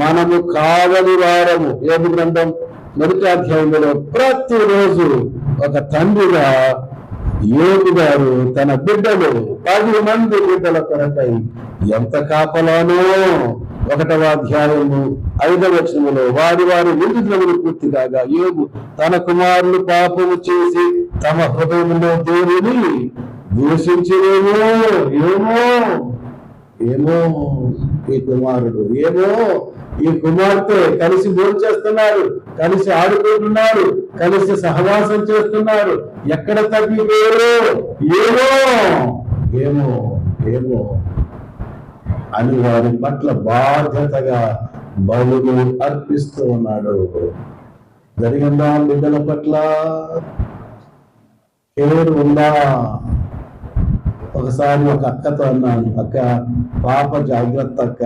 మనము కావలి వారము. యోబు గ్రంథం 1వ అధ్యాయంలో ప్రతిరోజు ఒక తండ్రిగా యోబు గారు తన బిడ్డలు 10 మంది బిడ్డల కొరకై ఎంత కాపలానో 1వ అధ్యాయము 5వ వచనములో, వారి ముందు దినములు పూర్తి కాగా యోబు తన కుమారులు పాపము చేసి తమ హృదయంలో దేవుని దూషించినేమో, ఏమో ఈ కుమారుడు, ఏమో ఈ కుమార్తె కలిసి భోంచేస్తున్నారు, కలిసి ఆడుకుంటున్నారు, కలిసి సహవాసం చేస్తున్నారు. ఎక్కడ తప్పిపోయారు? ఏమో ఏమో ఏమో అని వారి పట్ల బాధ్యతగా బలులు అర్పిస్తూ ఉన్నాడు. జరిగిందా బిడ్డల పట్ల కేర్ ఉందా? ఒకసారి ఒక అక్కతో అన్నాను, అక్క పాప జాగ్రత్త అక్క,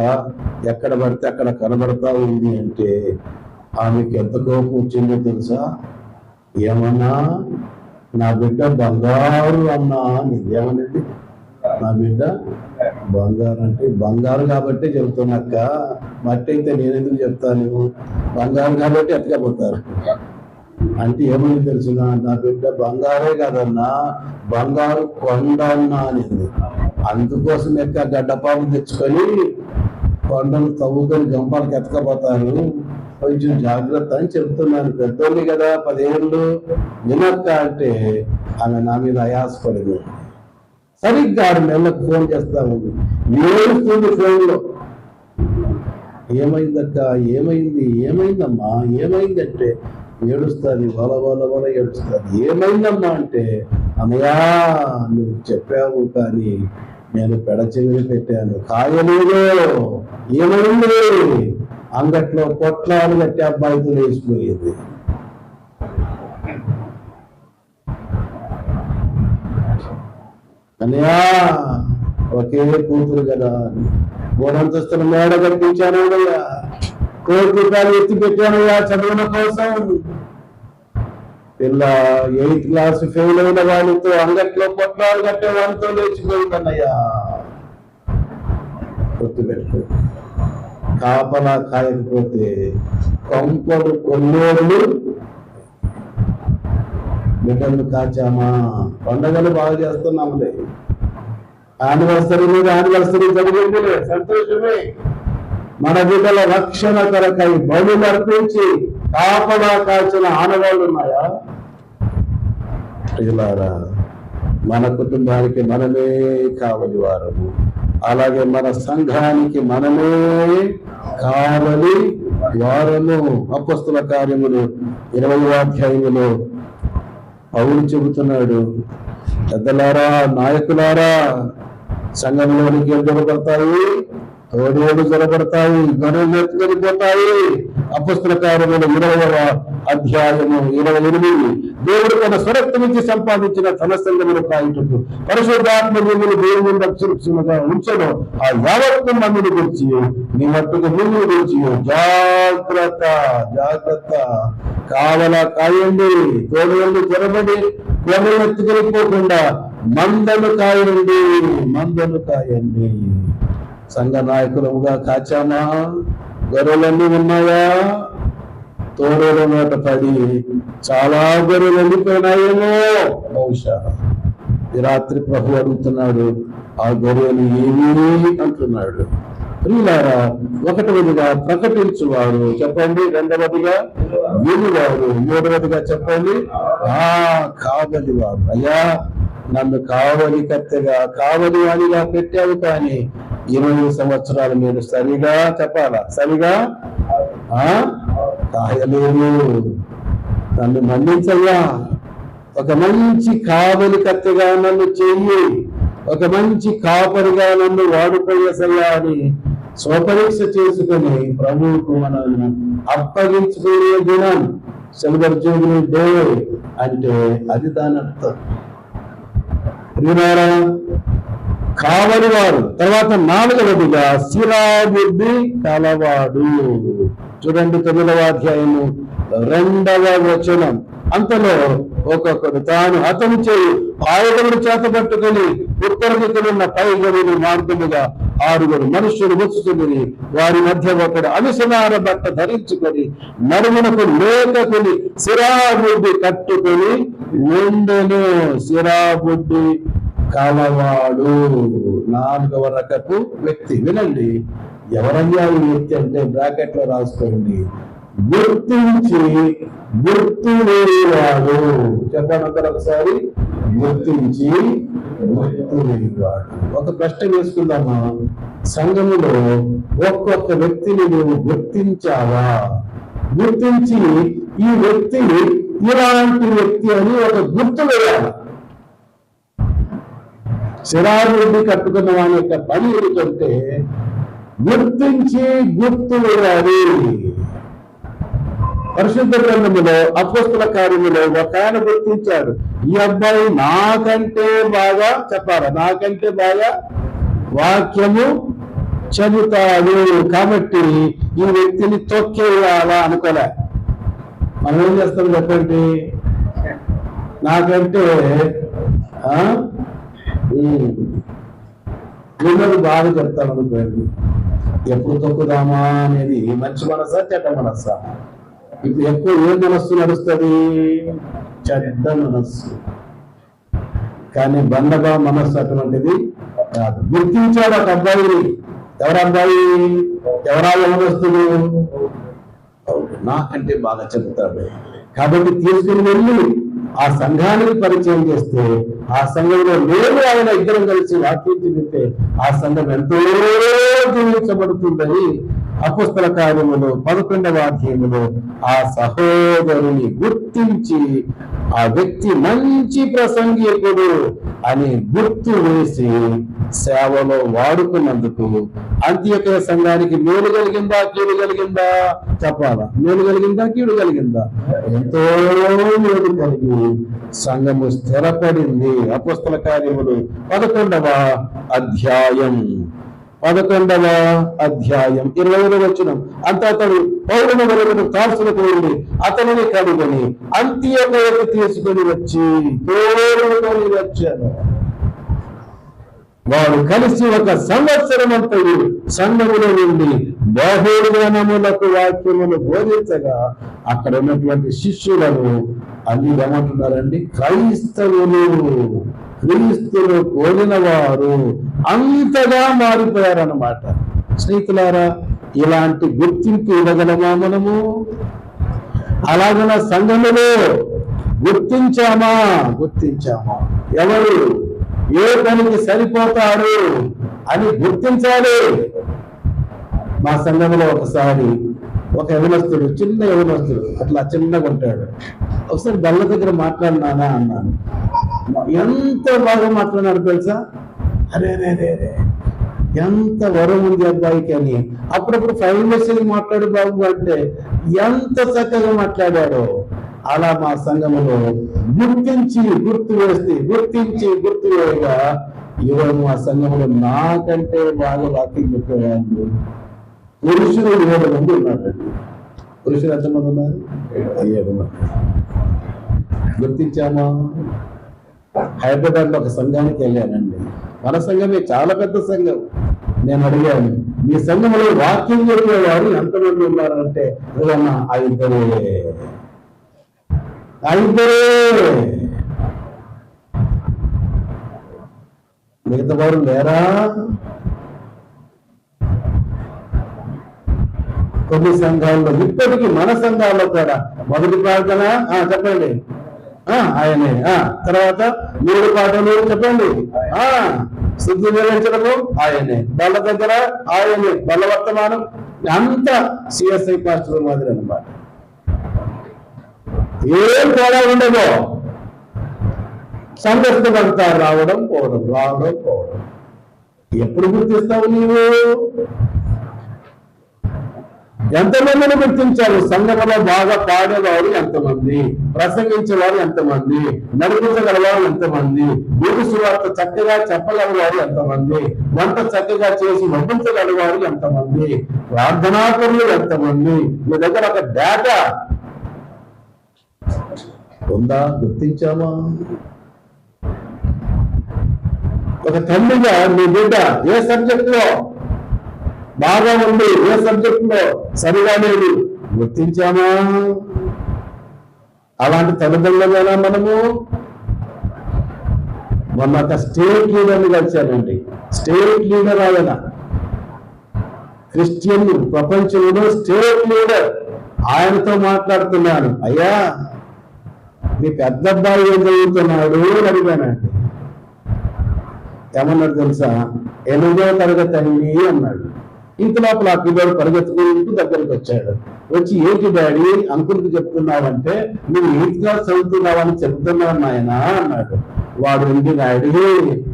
ఎక్కడ పడితే అక్కడ కనబడతా ఉంది అంటే ఆమెకి ఎంత కోపం వచ్చిందో తెలుసా? ఏమన్నా నా బిడ్డ బంగారు అన్నా. నిజేమనండి, నా బిడ్డ బంగారు అంటే బంగారు కాబట్టి చెబుతున్నాక్క, మట్టి అయితే నేనెందుకు చెప్తాను, బంగారు కాబట్టి ఎత్తకపోతారు అంటే ఏమని తెలుసునా? నా బిడ్డ బంగారే కాదన్నా, బంగారు కొండ అన్నా అనేది. అందుకోసం ఎక్క గడ్డపాము తెచ్చుకొని కొండలు తవ్వుకొని గంపాలకు ఎత్తకపోతారు, కొంచెం జాగ్రత్త అని చెప్తున్నాను. పెద్దోళ్ళు కదా, 10 ఏళ్ళు వినక్క అంటే ఆమె నా మీద అయాసపడింది. సరిగ్గా 6 నెలలకు ఫోన్ చేస్తా ఉంది, ఏడుస్తుంది ఫోన్లో. ఏమైందక్క, ఏమైంది, ఏమైందమ్మా, ఏమైందంటే ఏడుస్తుంది, వల ఏడుస్తుంది. ఏమైందమ్మా అంటే, అమ్మయ్యా నువ్వు చెప్పావు కానీ నేను పెడచెవిని పెట్టాను, కాయలేదు. ఏమైంది? అంగట్లో పొట్లాలు కట్టి అబ్బాయితో లేచిపోయింది. అన్నయ్యా ఒకే కూతురు కదా, 3 అంతస్తుల మేడ కట్టించాను, 1 కోటి రూపాయలు ఎత్తి పెట్టానయ్యా చదువుల కోసం. పిల్ల 8th క్లాస్ ఫెయిల్ అయిన వాళ్ళతో అంగట్లో పొట్లాలు కట్టే వాళ్ళతో లేచిపోయిందన్నయ్యా. గుర్తుపెట్టుకో, కాపలా కాయకపోతే కొంపలు కొల్లోళ్ళు బిడ్డలు కాచామా. పండగలు బాగా చేస్తున్నాములే, యానివర్సరీ మీద యానివర్సరీ జరిగిందిలే, సంతోషమే. మన బిడ్డల రక్షణ కొరకై బలులు అర్పించి కాపలా కాల్చిన ఆనవాళ్ళు ఉన్నాయా? ప్రియులారా, మన కుటుంబానికి మనమే కావలి వారము, అలాగే మన సంఘానికి మనమే కావలి వారము. అపొస్తలుల కార్యములు 20వ అధ్యాయములో పౌలు చెబుతున్నాడు, పెద్దలారా, నాయకులారా, సంఘంలోనికి జొరబడతాయి, తోడేళ్ళు జొరబడతాయి, గొర్రెలు ఎత్తుకెళ్ళిపోతాయి. అపొస్తలుల కార్యములు 20వ అధ్యాయము 28. దేవుడు తన స్వరక్తమిచ్చి సంపాదించిన తన సంఘమును కాయుటకు పరిశుద్ధాత్మ మిమ్మల్ని దేవుని ముందు అక్షరక్షణగా ఉంచను. ఆ యావత్తు మందిని గురించి నీ మట్టుకు మిమ్మల్ని గురించి జాగ్రత్త జాగ్రత్త కావలా కాయండి. తోడేళ్ళు జొరబడి గొర్రెలు ఎత్తుకెళ్ళిపోకుండా మందను కాయండి, మందను కాయండి. సంఘ నాయకులుగా కాచామా? గొర్రెలన్నీ ఉన్నాయా? తోడేల నోట పడి చాలా గొర్రెలు వెళ్ళిపోయినాయేమో బహుశా. ఈ రాత్రి ప్రభు అడుగుతున్నాడు, ఆ గొర్రెలు ఏమీ అంటున్నాడు. ప్రియులారా, 1వదిగా ప్రకటించువారు చెప్పండి, 2వదిగా వినువారు, 3వదిగా చెప్పండి కావలి వారు. అయ్యా నన్ను కావలి కత్తెగా కావలి వాడిగా పెట్టావు, కానీ 20 సంవత్సరాలు మీరు సరిగా చెప్పాలా, సరిగా కాయలేదు. నన్ను మన్నించయ్యా, ఒక మంచి కావలి కత్తెగా నన్ను చెయ్యి, ఒక మంచి కాపరిగా నన్ను వాడుకోయేసయ్యా అని స్వపరీక్ష చేసుకుని ప్రభువుకు మనల్ని అప్పగించుకునే దినం సిల్వర్ జూబ్లీ డే అంటే అది దాని అర్థం. ప్రియులారా, కావలి వారు. తర్వాత 4వదిగా శిరాబుద్ధి కలవాడు. చూడండి 9వ అధ్యాయము 2వ వచనం. అంతలో ఒక్కొక్కడు తాను అతని చేయి ఆయుధములు చేతబట్టుకుని ఉత్తర దిక్కునున్న పైగడుల మార్గముగా 6 మనుష్యులు వచ్చుతుని వారి మధ్య ఒకడు అవిసనార బట్ట ధరించుకొని నడుమునకు లేకకుని శిరాబుద్ధి కట్టుకొని ఉండెను. శిరాబుద్ధి కలవాడు 4వ రకపు వ్యక్తి. వినండి, ఎవరయ్యా ఈ వ్యక్తి అంటే బ్రాకెట్ లో రాసుకోండి, గుర్తించి గుర్తు లేనివాడు. చెప్పండి అందరూ ఒకసారి, గుర్తించి గుర్తులేనివాడు. ఒక ప్రశ్న వేసుకుందామా? సంఘములో ఒక్కొక్క వ్యక్తిని నువ్వు గుర్తించావా? గుర్తించి ఈ వ్యక్తి ఇలాంటి వ్యక్తి అని ఒక గుర్తు వేయాలి. శిరాభివృద్ధి కట్టుకున్న వాని యొక్క పని ఏమిటంటే గుర్తించి గుర్తు వేయాలి. పరిశుద్ధ గ్రంథములో అపోస్తల కార్యములో ఒక ఆయన గుర్తించాడు, ఈ అబ్బాయి నాకంటే బాగా చెప్పాలి, నాకంటే బాగా వాక్యము చెబుతాడు కాబట్టి ఈ వ్యక్తిని తొక్కేయాలా అనుకోలే. మనం ఏం చేస్తాం చెప్పండి? నాకంటే వీళ్ళని బాగా చెప్తాను అనుకోండి, ఎప్పుడు తొక్కుదామా అనేది మంచి మనసా చెడ్డ మనసా? ఇప్పుడు ఎక్కువ ఏ మనస్సు నడుస్తుంది? చెడ్డ మనస్సు. కానీ బండగా మనస్సు అటువంటిది కాదు. గుర్తించాడు ఒక అబ్బాయిని. ఎవరు అబ్బాయి? ఎవరా యవనస్తుడు? నాకంటే బాగా చెబుతాడు కాబట్టి తీసుకుని వెళ్ళి ఆ సంఘానికి పరిచయం చేస్తే, ఆ సంఘంలో నేను ఆయన ఇద్దరం కలిసి వాక్యం చెబితే ఆ సంఘం ఎంతో జీవించబడుతుందని అపోస్తల కార్యములు 11వ అధ్యాయములో ఆ సహోదరుని గుర్తించి ఆ వ్యక్తి మంచి ప్రసంగికుడు అని గుర్తు వేసి సేవలో వాడుకున్నందుకు అంత్యోక్య సంఘానికి మేలు కలిగిందా కీడు కలిగిందా? చెప్పాలా? మేలు కలిగిందా కీడు కలిగిందా? ఎంతో మేలు కలిగి సంఘము స్థిరపడింది. అపోస్తల కార్యములు 11వ అధ్యాయం 20వ వచనం. అంత అతడు పౌరుల వరకు తార్సులకు వెళ్ళి అతనిని కనుగొని అంత్యోక్యకు తీసుకొని వచ్చి తోడుకొని వచ్చాను. వారు కలిసి 1 సంవత్సరం అంతయు సంఘములో నుండి బహుజనములకు వాక్యములు బోధించగా అక్కడ ఉన్నటువంటి శిష్యులను అన్ని ఏమంటున్నారండి? క్రీస్తును కోరిన వారు అంతగా మారిపోయారన్నమాట. స్నేహితులారా, ఇలాంటి గుర్తింపు ఇవ్వగలమా మనము? అలాగన సంఘములో గుర్తించామా? ఎవరు ఏ పనికి సరిపోతారు అని గుర్తించాలి. మా సంఘంలో ఒకసారి ఒక యవనస్తుడు, చిన్న యవనస్తుడు, అట్లా చిన్నగా ఉంటాడు. ఒకసారి బల్ల దగ్గర మాట్లాడినానా అన్నాను. ఎంత బాగా మాట్లాడినాడు తెలుసా? అరే రే రే రే ఎంత వరం ఉంది అబ్బాయికి అని. అప్పుడప్పుడు ఫైవ్ మెసేజ్ మాట్లాడు బాబు అంటే ఎంత చక్కగా మాట్లాడాడో. అలా మా సంఘములో గుర్తించి గుర్తు వేయగా ఇవాళ మా సంఘంలో నాకంటే బాగా వాకింగ్ చెప్పేవాళ్ళు పురుషులు 7 మంది ఉన్నారండి. పురుషులు ఎంతమంది ఉన్నారు? 7 మంది. గుర్తించామా? హైదరాబాద్ లో ఒక సంఘానికి వెళ్ళానండి. మన సంఘమే చాలా పెద్ద సంఘం. నేను అడిగాను, మీ సంఘంలో వాక్యం చెప్పేవారు ఎంతమంది ఉన్నారంటే 5 మిగతా వారు లేరా? కొన్ని సంఘాల్లో ఇప్పటికీ, మన సంఘాల్లో కూడా మొదటి ప్రార్థన చెప్పండి ఆయనే, తర్వాత 3 పాటలు చెప్పండి, శుద్ధి నిలించడము ఆయనే, బల్ల దగ్గర ఆయనే, బల్ల వర్తమానం అంతా సిఎస్ఐ పాస్టర్ మాదిరి అన్నమాట. ఏం తేడా ఉండదు. సంఘస్థులంతా రావడం పోవడం. ఎప్పుడు గుర్తిస్తావు నీవు? ఎంతమందిని గుర్తించారు? సంఘంలో బాగా పాడేవారు ఎంతమంది, ప్రసంగించేవారు ఎంతమంది, నడిపించగలవారు ఎంతమంది, ఊరు సువార్త చక్కగా చెప్పగలవారు ఎంతమంది, వంట చక్కగా చేసి వడ్డించగలవారు ఎంతమంది, ప్రార్థనాపరులు ఎంతమంది? మీ దగ్గర ఒక డేటా ఉందా? గుర్తించామా? ఒక తల్లిగా మీ బిడ్డ ఏ సబ్జెక్ట్ లో బాగా ఉంది, ఏ సబ్జెక్ట్ లో సరిగా లేదు, గుర్తించామా? అలాంటి తల్లిదండ్రులైనా మనము. మొన్న ఒక స్టేట్ లీడర్ని కలిశానండి. స్టేట్ లీడర్ ఆయన, క్రిస్టియన్ ప్రపంచంలో స్టేట్ లీడర్. ఆయనతో మాట్లాడుతున్నాను. అయ్యా, మీ పెద్ద అబ్బాయి ఏం చదువుతున్నాడు అని అడిగానండి. ఏమన్నాడు తెలుసా? 8వ తరగతి అండి అన్నాడు. ఇంత లోపల ఆ పిల్లడు పరిగెత్తుకుంటూ దగ్గరికి వచ్చాడు. వచ్చి ఏంటి డాడీ అంకుల్కి చెప్తున్నావంటే, నువ్వు 8th క్లాస్ చదువుతున్నావని చెప్తున్నావు నాయన అన్నాడు. వాడు ఉంది డాడీ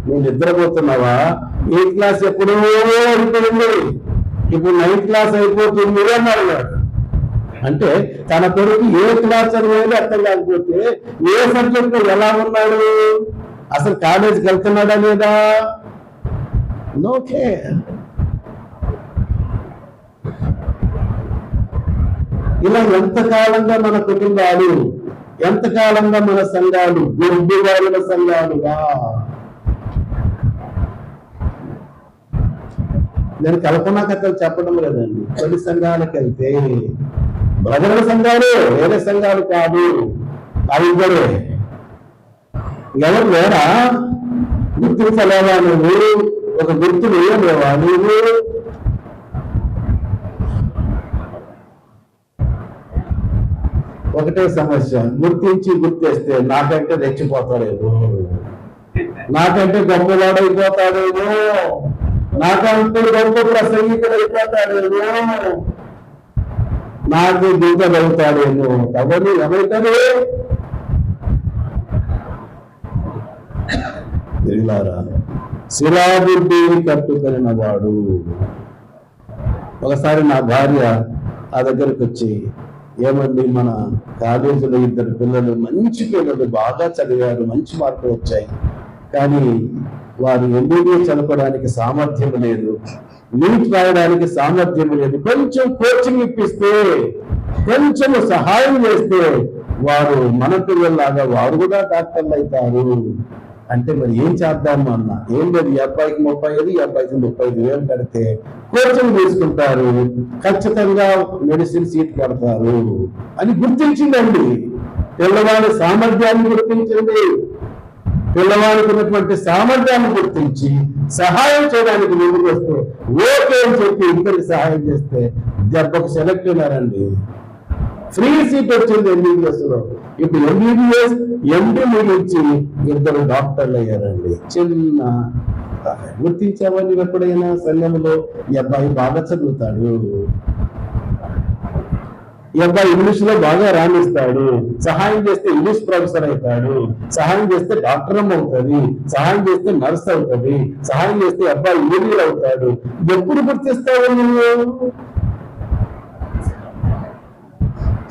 నువ్వు నిద్రపోతున్నావా? 8th క్లాస్ ఎప్పుడో అయిపోయింది, ఇప్పుడు 9th క్లాస్ అయిపోతుంది అన్నాడు వాడు. అంటే తన కొడుకు ఏ క్లాస్ చదివేది అర్థం కాకపోతే ఏ సబ్జెక్ట్ ఎలా ఉన్నాడు, అసలు కాలేజీకి వెళ్తున్నాడా లేదా? No care. ఇలా ఎంతకాలంగా మన కుటుంబాలు, ఎంతకాలంగా మన సంఘాలు గుడ్డివాళ్ళ సంఘాలుగా. నేను కల్పనా కథలు చెప్పడం లేదండి. కొన్ని సంఘాలకు వెళ్తే బ్రదర్ల సంఘాలు, వేరే సంఘాలు కాదు, అవి ఇద్దరే. ఎవరు వేరా? గుర్తించలేవా నువ్వు? ఒక గుర్తు వేయలేవా నువ్వు? ఒకటే సమస్య, గుర్తించి గుర్తేస్తే నాకంటే రెచ్చిపోతాడేమో, నాకంటే గొప్పవాడైపోతాడేమో, నాకంటే గొప్ప ప్రసంగికుడు అయిపోతాడేమో, నాకు దిగలుగుతాడేమో. కాబట్టి ఏమైతాడు? తిరిగిలారా శిలాబుద్ధి కట్టుకొనిన వాడు. ఒకసారి నా భార్య ఆ దగ్గరికి వచ్చి, ఏమండి మన కాలేజీలో 2 పిల్లలు, మంచి పిల్లలు, బాగా చదివారు, మంచి మార్కులు వచ్చాయి, కానీ వారు ఎంబీబీఎస్ చదవడానికి సామర్థ్యం లేదు, నీట్ రాయడానికి సామర్థ్యం లేదు, కొంచెం కోచింగ్ ఇప్పిస్తే, కొంచెం సహాయం చేస్తే వారు మన పిల్లల్లాగా వారు కూడా డాక్టర్లు అవుతారు అంటే మరి ఏం చేద్దాము అన్న. ఏం లేదు, ఈ అబ్బాయికి 35, ఈ అబ్బాయికి 35,000 కడితే కోచింగ్ తీసుకుంటారు, ఖచ్చితంగా మెడిసిన్ సీట్ కడతారు అని గుర్తించిందండి. పిల్లవాడి సామర్థ్యాన్ని గుర్తించింది. పిల్లవాడికి ఉన్నటువంటి సామర్థ్యాన్ని గుర్తించి సహాయం చేయడానికి ముందుకు వస్తే ఓకే అని చెప్పి ఇద్దరికి సహాయం చేస్తే దెబ్బకు సెలెక్ట్ అయినారండి. ఫ్రీ సీట్ వచ్చింది ఎంబీబీఎస్ లో. ఇప్పుడు ఎంబీబీఎస్ ఎండి ముగించి 2 డాక్టర్లు అయ్యారండి. చిన్న గుర్తించామని ఎప్పుడైనా సంఘంలో ఈ అబ్బాయి బాగా చదువుతాడు, ఈ అబ్బాయి ఇంగ్లీష్ లో బాగా రాణిస్తాడు, సహాయం చేస్తే ఇంగ్లీష్ ప్రొఫెసర్ అవుతాడు, సహాయం చేస్తే డాక్టర్ అవుతుంది, సహాయం చేస్తే నర్స్ అవుతుంది, సహాయం చేస్తే అబ్బాయి ఇంజనీర్ అవుతాడు. ఎప్పుడు గుర్తిస్తావు నువ్వు?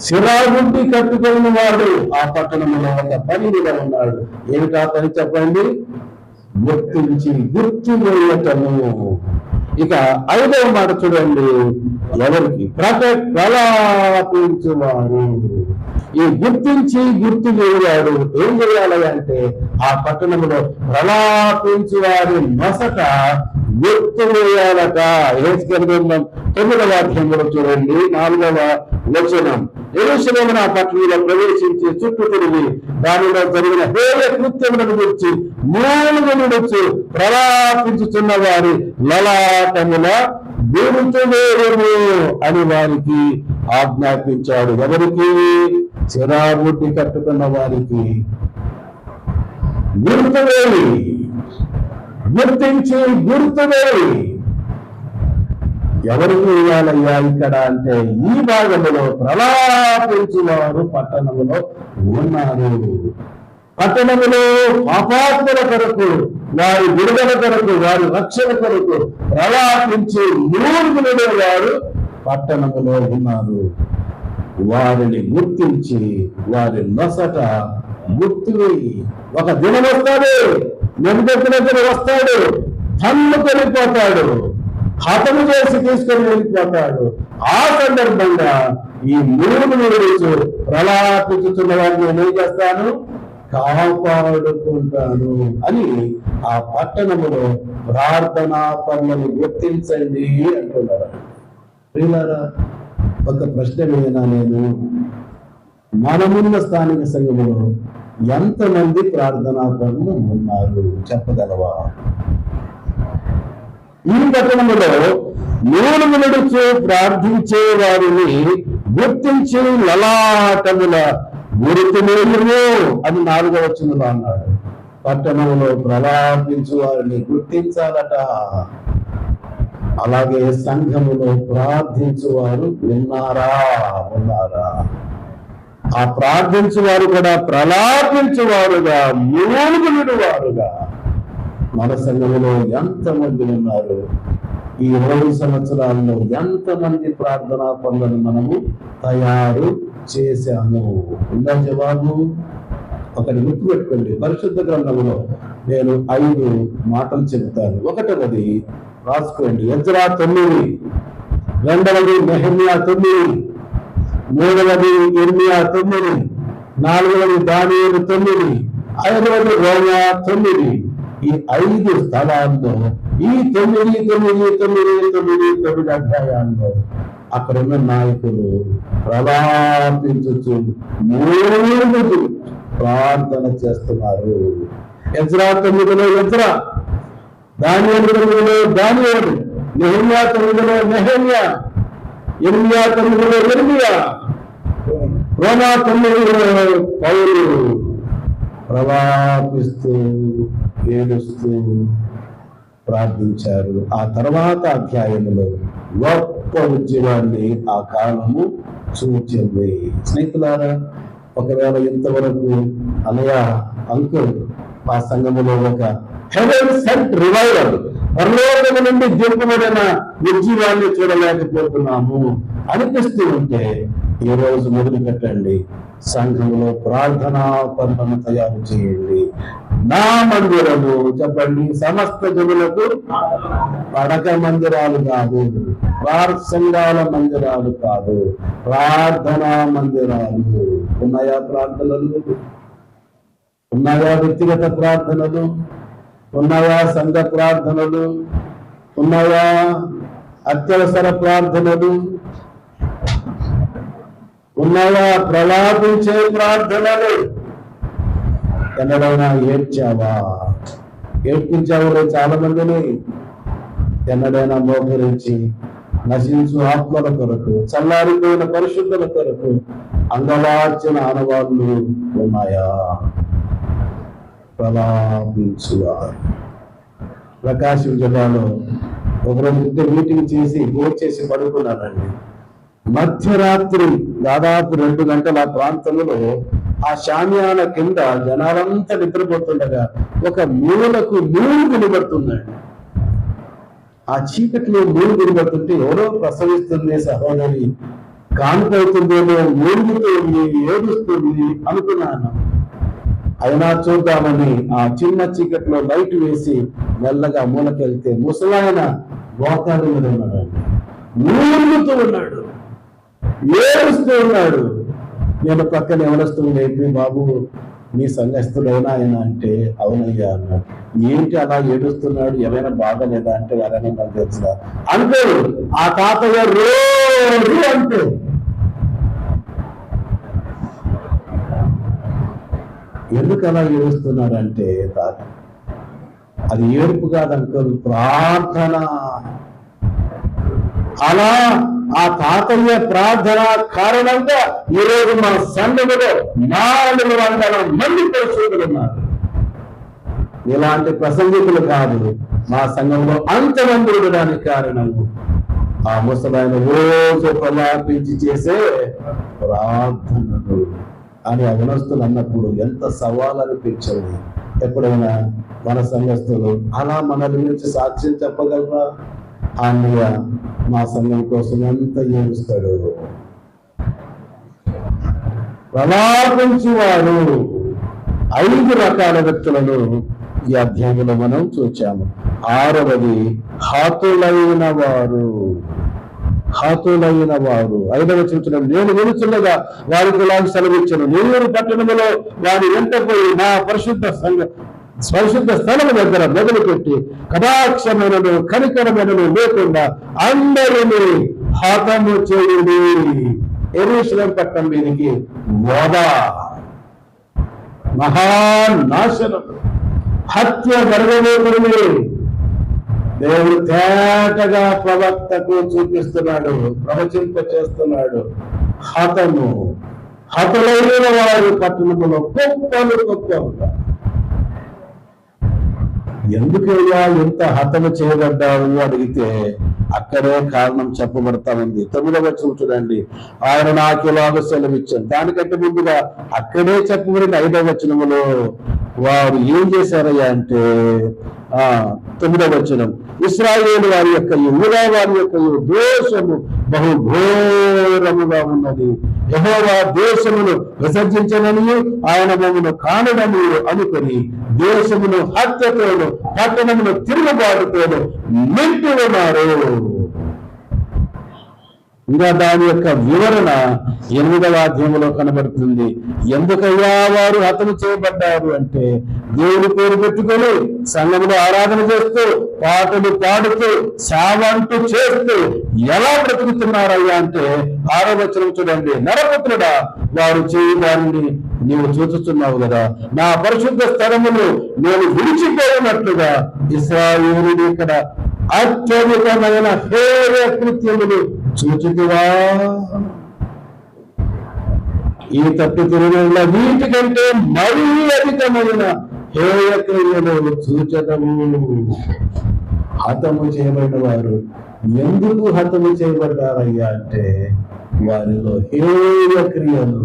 శిలాబుద్ధి కట్టుకున్న వాడు ఆ పట్టణంలో ఒక పని మీద ఉన్నాడు. ఏమిటా పని చెప్పండి? గుర్తించి గుర్తు వేయటము. ఇక 5వ మాట చూడండి, ఎవరికి? ప్రలాపించువాడు. ఈ గుర్తించి గుర్తు వేయవాడు ఏం చేయాలి అంటే ఆ పట్టణంలో ప్రలాపించువారి నొసట గుర్తు వేయాలట. హెజ్కేలు గ్రంథం 9వ అధ్యాయంలో చూడండి 4వ వచనం. యెరూషలేము ఆ పట్టణంలో ప్రవేశించి చుట్టూ తిరిగి దానిలో జరిగిన హేయ కృత్యములను గురించి 3 నిలుచు ప్రలాపించుచున్న వారి లలాటముల గుర్తువేయము అని వారికి ఆజ్ఞాపించాడు. ఎవరికి? శిలాబుద్ధి కట్టుకున్న వారికి. గుర్తువేయి, గుర్తించి గుర్తువేయి. ఎవరికి వేయాలయ్యా ఇక్కడ అంటే ఈ భాగంలో ప్రలాపించువారు పట్టణంలో ఉన్నారు. పట్టణంలో పాపాత్ముల కొరకు, వారి విడుదల కొరకు, వారి రక్షణ కొరకు ప్రలాపించి మూర్ఖులుడే వారు పట్టణంలో ఉన్నారు. వారిని గుర్తించి వారి నొసట గుర్తువేయి. ఒక దినం వస్తాడు, నెమ్మది వస్తాడు, తన్నుకొనిపోతాడు, హతము చేసి తీసుకొని వెళ్ళిపోతాడు. ఆ సందర్భంగా ఈ 3 నిలుచు ప్రలాపించుతున్న వారిని ఏం చేస్తాను? కాపాడుకుంటాను అని ఆ పట్టణములో ప్రార్థనా పనులను గుర్తించండి అంటున్నారు. ప్రియులారా, ఒక ప్రశ్న వేయనా నేను? మనమున్న స్థానిక సంఘములో ఎంతమంది ప్రార్థనా పనులు ఉన్నారు చెప్పగలవా? ఈ పట్టణంలో 3 నిలుచు ప్రార్థించే వారిని గుర్తించి లలాటముల గుర్తులేము అని 4వ వచనంలో అన్నాడు. పట్టణంలో ప్రలాపించు వారిని గుర్తించాలట. అలాగే సంఘములో ప్రార్థించువారు ఉన్నారా? ఆ ప్రార్థించువారు కూడా ప్రలాపించువారుగా, మూలుగులువారుగా మన సంఘములో ఎంతమంది ఉన్నారు? ఈ 20 సంవత్సరాల్లో ఎంతమంది ప్రార్థనా పనులను మనము తయారు చేశాము? ఉందా జవాబు? ఒకటి గుర్తుపెట్టుకోండి. పరిశుద్ధ గ్రంథంలో నేను 5 మాటలు చెబుతాను. ఒకటవది రాసుకోండి, ఎజ్రా 9, రెండవది నెహెమ్యా 9, మూడవది ఇర్మియా 9, నాలుగవది దానియేలు 9, ఐదవది రోమా 9. ఈ 5 స్థలాల్లో ఈ 9 అధ్యాయాల్లో అక్కడున్న నాయకులు ప్రలాపించుచు మూలుగుచు ప్రార్థన చేస్తున్నారు. ఎజ్రా 9లో ఎజ్రా, దానియేలు 9లో దానియేలు, నెహెమ్యా 9లో నెహెమ్యా, ఇర్మియా 9లో ఇర్మియా, రోమా 9లో పౌలు ప్రలాపిస్తూ ఏడుస్తూ ప్రార్థించారు. ఆ తర్వాత అధ్యాయంలో గొప్ప ఉద్యమాన్ని ఆ కాలము సూచింది. స్నేహితులారా, ఒకవేళ ఇంతవరకు అనయ అంకుల్ మా సంఘములో ఒక హెవెన్ సెంట్ రివైవల్, పరలోకము నుండి దింపబడిన ఉద్యమాన్ని చూడలేకపోతున్నాము అనిపిస్తూ ఉంటే ఈ రోజు మొదలు పెట్టండి. సంఘములో ప్రార్థనా పనులను తయారు చేయండి. నా మందిరము, చెప్పండి, సమస్త జనులకు పడక మందిరాలు కాదు, సంఘాల మందిరాలు కాదు, ప్రార్థనా మందిరాలు. ఉన్నాయా ప్రార్థనలు? ఉన్నాయా వ్యక్తిగత ప్రార్థనలు? ఉన్నాయా సంఘ ప్రార్థనలు? ఉన్నాయా అత్యవసర ప్రార్థనలు? ఉన్నాయా ప్రలాపించే ప్రార్థనలు? ఎన్నడైనా ఏడ్చావా? ఏడ్పించావు చాలా మందిని. ఎన్నడైనా మోకరించి నశించు ఆత్మల కొరకు, చల్లారిపోయిన పరిశుద్ధుల కొరకు అంగలార్చిన ఆనవాళ్ళు ఉన్నాయా? ప్రలాపించువారు. ప్రకాశం జిల్లాలో ఒకరోజు మీటింగ్ చేసి భోజనం చేసి పడుకున్నానండి. మధ్యరాత్రి దాదాపు 2 గంటల ప్రాంతంలో ఆ షామియాన కింద జనాలంతా నిద్రపోతుండగా ఒక మూలకు మూడు వినబడుతుందండి. ఆ చీకట్లో మూడు వినబడుతుంటే ఎవరో ప్రసవిస్తుంది సహోదరి, కానుకవుతుందేమో, మూలుగుతుంది, ఏడుస్తుంది అనుకున్నాను. అయినా చూద్దామని ఆ చిన్న చీకట్లో లైట్ వేసి మెల్లగా మూలకెళ్తే ముసలాయన మోకాళ్ళ మీద ఉన్నాడండి. మూలుగుతూ ఉన్నాడు, ఏడుస్తూ ఉన్నాడు. నేను పక్కన ఎవరొస్తూ లేపి, బాబు నీ సంఘస్థుడైనా ఆయన అంటే అవునయ్యా అన్నాడు. ఏంటి అలా ఏడుస్తున్నాడు, ఏమైనా బాధలేదా అంటే ఎవరైనా నాకు తెలుసుదా అంటే ఆ తాతయ్య రోజు అంటే ఎందుకు అలా ఏడుస్తున్నాడు అంటే తాత, అది ఏడుపు కాదు అంకుల్, ప్రార్థన. అలా ఆ తాతయ్య ప్రార్థన కారణంగా ఈరోజు మా సంఘములో 400 మంది పరిశుద్ధులు ఉన్నారు. ఇలాంటి ప్రసంగికులు కాదు మా సంఘంలో అంతమంది ఉండడానికి కారణము ఆ ముసలాయన రోజు ప్రలాపించి చేసే ప్రార్థనలు అని అవనస్తులు అన్నప్పుడు ఎంత సవాలు అనిపించింది. ఎప్పుడైనా మన సంఘస్థులు అలా మన గురించి సాక్ష్యం చెప్పగలరా? అన్నయ్య మా సంఘం కోసం ఎంత ఏడుస్తాడు. ప్రలాపించువారు 5 రకాల వ్యక్తులను ఈ అధ్యాయంలో మనం చూచాము. 6వది హతులైన వారు. 5వ వచనం, నేను వినుచున్నగా వారికి ఇలాగ సెలవిచ్చాను, నెల్లూరు పట్టణములో వారి వెంట పోయి నా పరిశుద్ధ స్థలం దగ్గర మొదలుపెట్టి కటాక్షమైనను కనికరమైనను లేకుండా అందరినీ హతము చేయుడి. యెరూషలేం పట్టణం మీదికి వధ, మహానాశనం, హత్య జరగబోతుంది. దేవుడు తేటగా ప్రవక్తకు చూపిస్తున్నాడు, ప్రవచింప చేస్తున్నాడు. హతులైన వారు పట్టణంలో కుప్పలుగా ఎందుకయ్యా ఎంత హతము చేయబడ్డావు అడిగితే అక్కడే కారణం చెప్పబడతా ఉంది. 9వ వచనం చూడండి, ఆయన నాకు ఇలాగ సెలవిచ్చాను. దానికంటే ముందుగా అక్కడే చెప్పబడిన 5వ వచనములో వారు ఏం చేశారయ్యా అంటే 9వ వచనం, ఇశ్రాయేలు వారి యొక్క యూదా వారి యొక్క దోషము బహుఘోరముగా ఉన్నది. యెహోవా దేశమును విసర్జించనని ఆయన మమ్మను కానడని అనుకొని దేశమును హత్యతోను పట్టణమును తిరుగుబాటుతోను నింపి ఉన్నారు. ఇంకా దాని యొక్క వివరణ 8వ అధ్యాయంలో కనబడుతుంది. ఎందుకయ్యా వారు హతము చేయబడ్డారు అంటే దేవుని పేరు పెట్టుకొని సంఘంలో ఆరాధన చేస్తూ పాటలు పాడుతూ సేవంటూ చేస్తూ ఎలా బ్రతుకుతున్నారయ్యా అంటే 6వ వచనం చూడండి, నరపుత్రుడా వారు చేయి దానిని నీవు చూస్తున్నావు కదా, నా పరిశుద్ధ స్థలమును నేను విడిచిపోయినట్లుగా ఇశ్రాయేలుని ఇక్కడ అత్యధికమైన హేయ కృత్యములు చూచుతువా. ఈ తప్పు తిరుగుల వీటికంటే మరీ అధికమైన హేయ క్రియలు చూచటము. హతము చేయబడిన వారు ఎందుకు హతము చేయబడ్డారయ్యా అంటే వారిలో హేయ క్రియలు,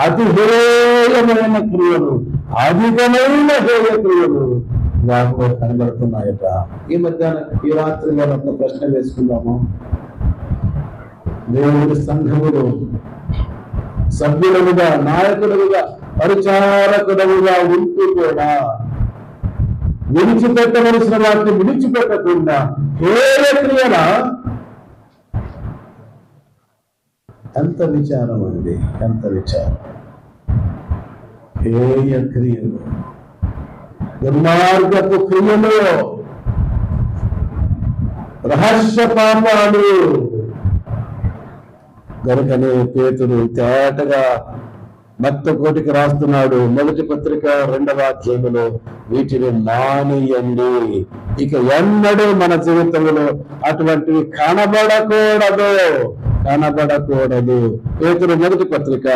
అతి హేయమైన క్రియలు, అధికమైన హేయ క్రియలు వారిలో కనబడుతున్నాయట. ఈ మధ్యాహ్నం ఈ రాత్రి ఒక ప్రశ్న వేసుకుందాము. దేవుడి సంఘములు సభ్యులుగా, నాయకులుగా, పరిచారకులుగా ఉంటూ కూడా విడిచిపెట్టవలసిన వాటిని విడిచిపెట్టకుండా హేయ క్రియల. ఎంత విచారం అండి, ఎంత విచారం. హేయ క్రియలు, దుర్మార్గపు క్రియలు, రహస్య పాపాలు. గనుకనే పేతురు తేటగా భక్త కోటికి రాస్తున్నాడు, మొదటి పత్రిక 2వ అధ్యాయంలో, వీటిని మానేయండి. ఇక ఎన్నడూ మన జీవితంలో అటువంటివి కనబడకూడదు. పేతురు మొదటి పత్రిక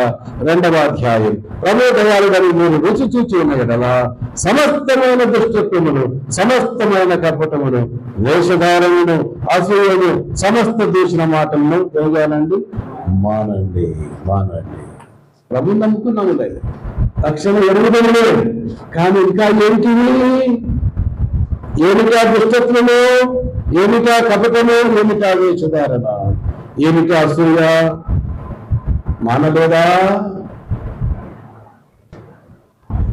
2వ అధ్యాయం, ప్రభు దయాళుడని మీరు రుచి చూచి ఉన్న ఎడలా సమస్తమైన దుష్టత్వమును, సమస్తమైన కపటమును, వేషధారమును, అసూయను, సమస్త దూషణ మాటలను తెలియాలండి మానండి. ప్రభు నమ్ముకున్నాము లేదు, తక్షణ ఎరుగుదలే. కానీ ఇంకా ఏంటివి? ఏమిటా దుష్టత్వము, ఏమిటా కపటము, ఏమిటా వేషధారణ, ఏమిటా అసూయ? మానలేదా?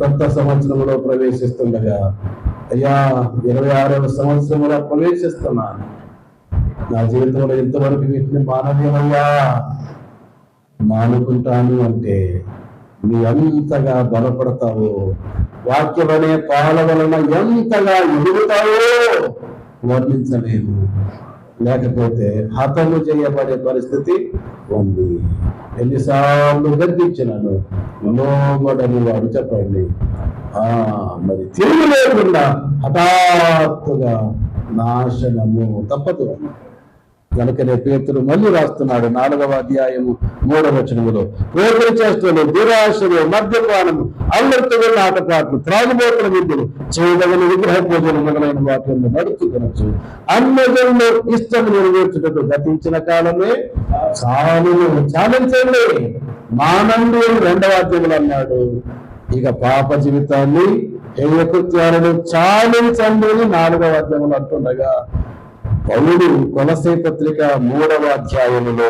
కొత్త సంవత్సరంలో ప్రవేశిస్తుండగా, అయ్యా 26వ సంవత్సరంలో ప్రవేశిస్తున్నాను, నా జీవితంలో ఇంతవరకు వీటిని మానలేవయ్యా, మానుకుంటాను అంటే నీ ఎంతగా బలపడతావో, వాక్యం అనే పాల వలన ఎంతగా ఎదుగుతావో వర్ణించలేము. లేకపోతే హతము చేయబడే పరిస్థితి ఉంది. ఎన్నిసార్లు గద్దించినాను, లోబడని వాడు చెప్పండి. మరి తిరిగి లేకుండా హఠాత్తుగా నాశనము తప్పదు. కనుకనే పేతురు మళ్ళీ రాస్తున్నాడు 4వ అధ్యాయము 3వ వచనములో, పేతురు చేష్టలు, దురాశలు, మద్యపానము, అల్లరితో ఆటపాట్లు, త్రాగుబోతుల విద్యలు, చేయదగిన విగ్రహ పూజలు మొదలైన వాటిని నడుచుకొనొచ్చు. అన్యజనులు ఇష్టం నెరవేర్చుటకు గతించిన కాలమే చాలించండి, మానండి 2వ అధ్యాయంలో అన్నాడు. ఇక పాప జీవితాన్ని, హేయకృత్యాలను చాలించండి 4వ అధ్యాయంలో అంటుండగా, పౌలుడు కొలసీ పత్రిక 3వ అధ్యాయములో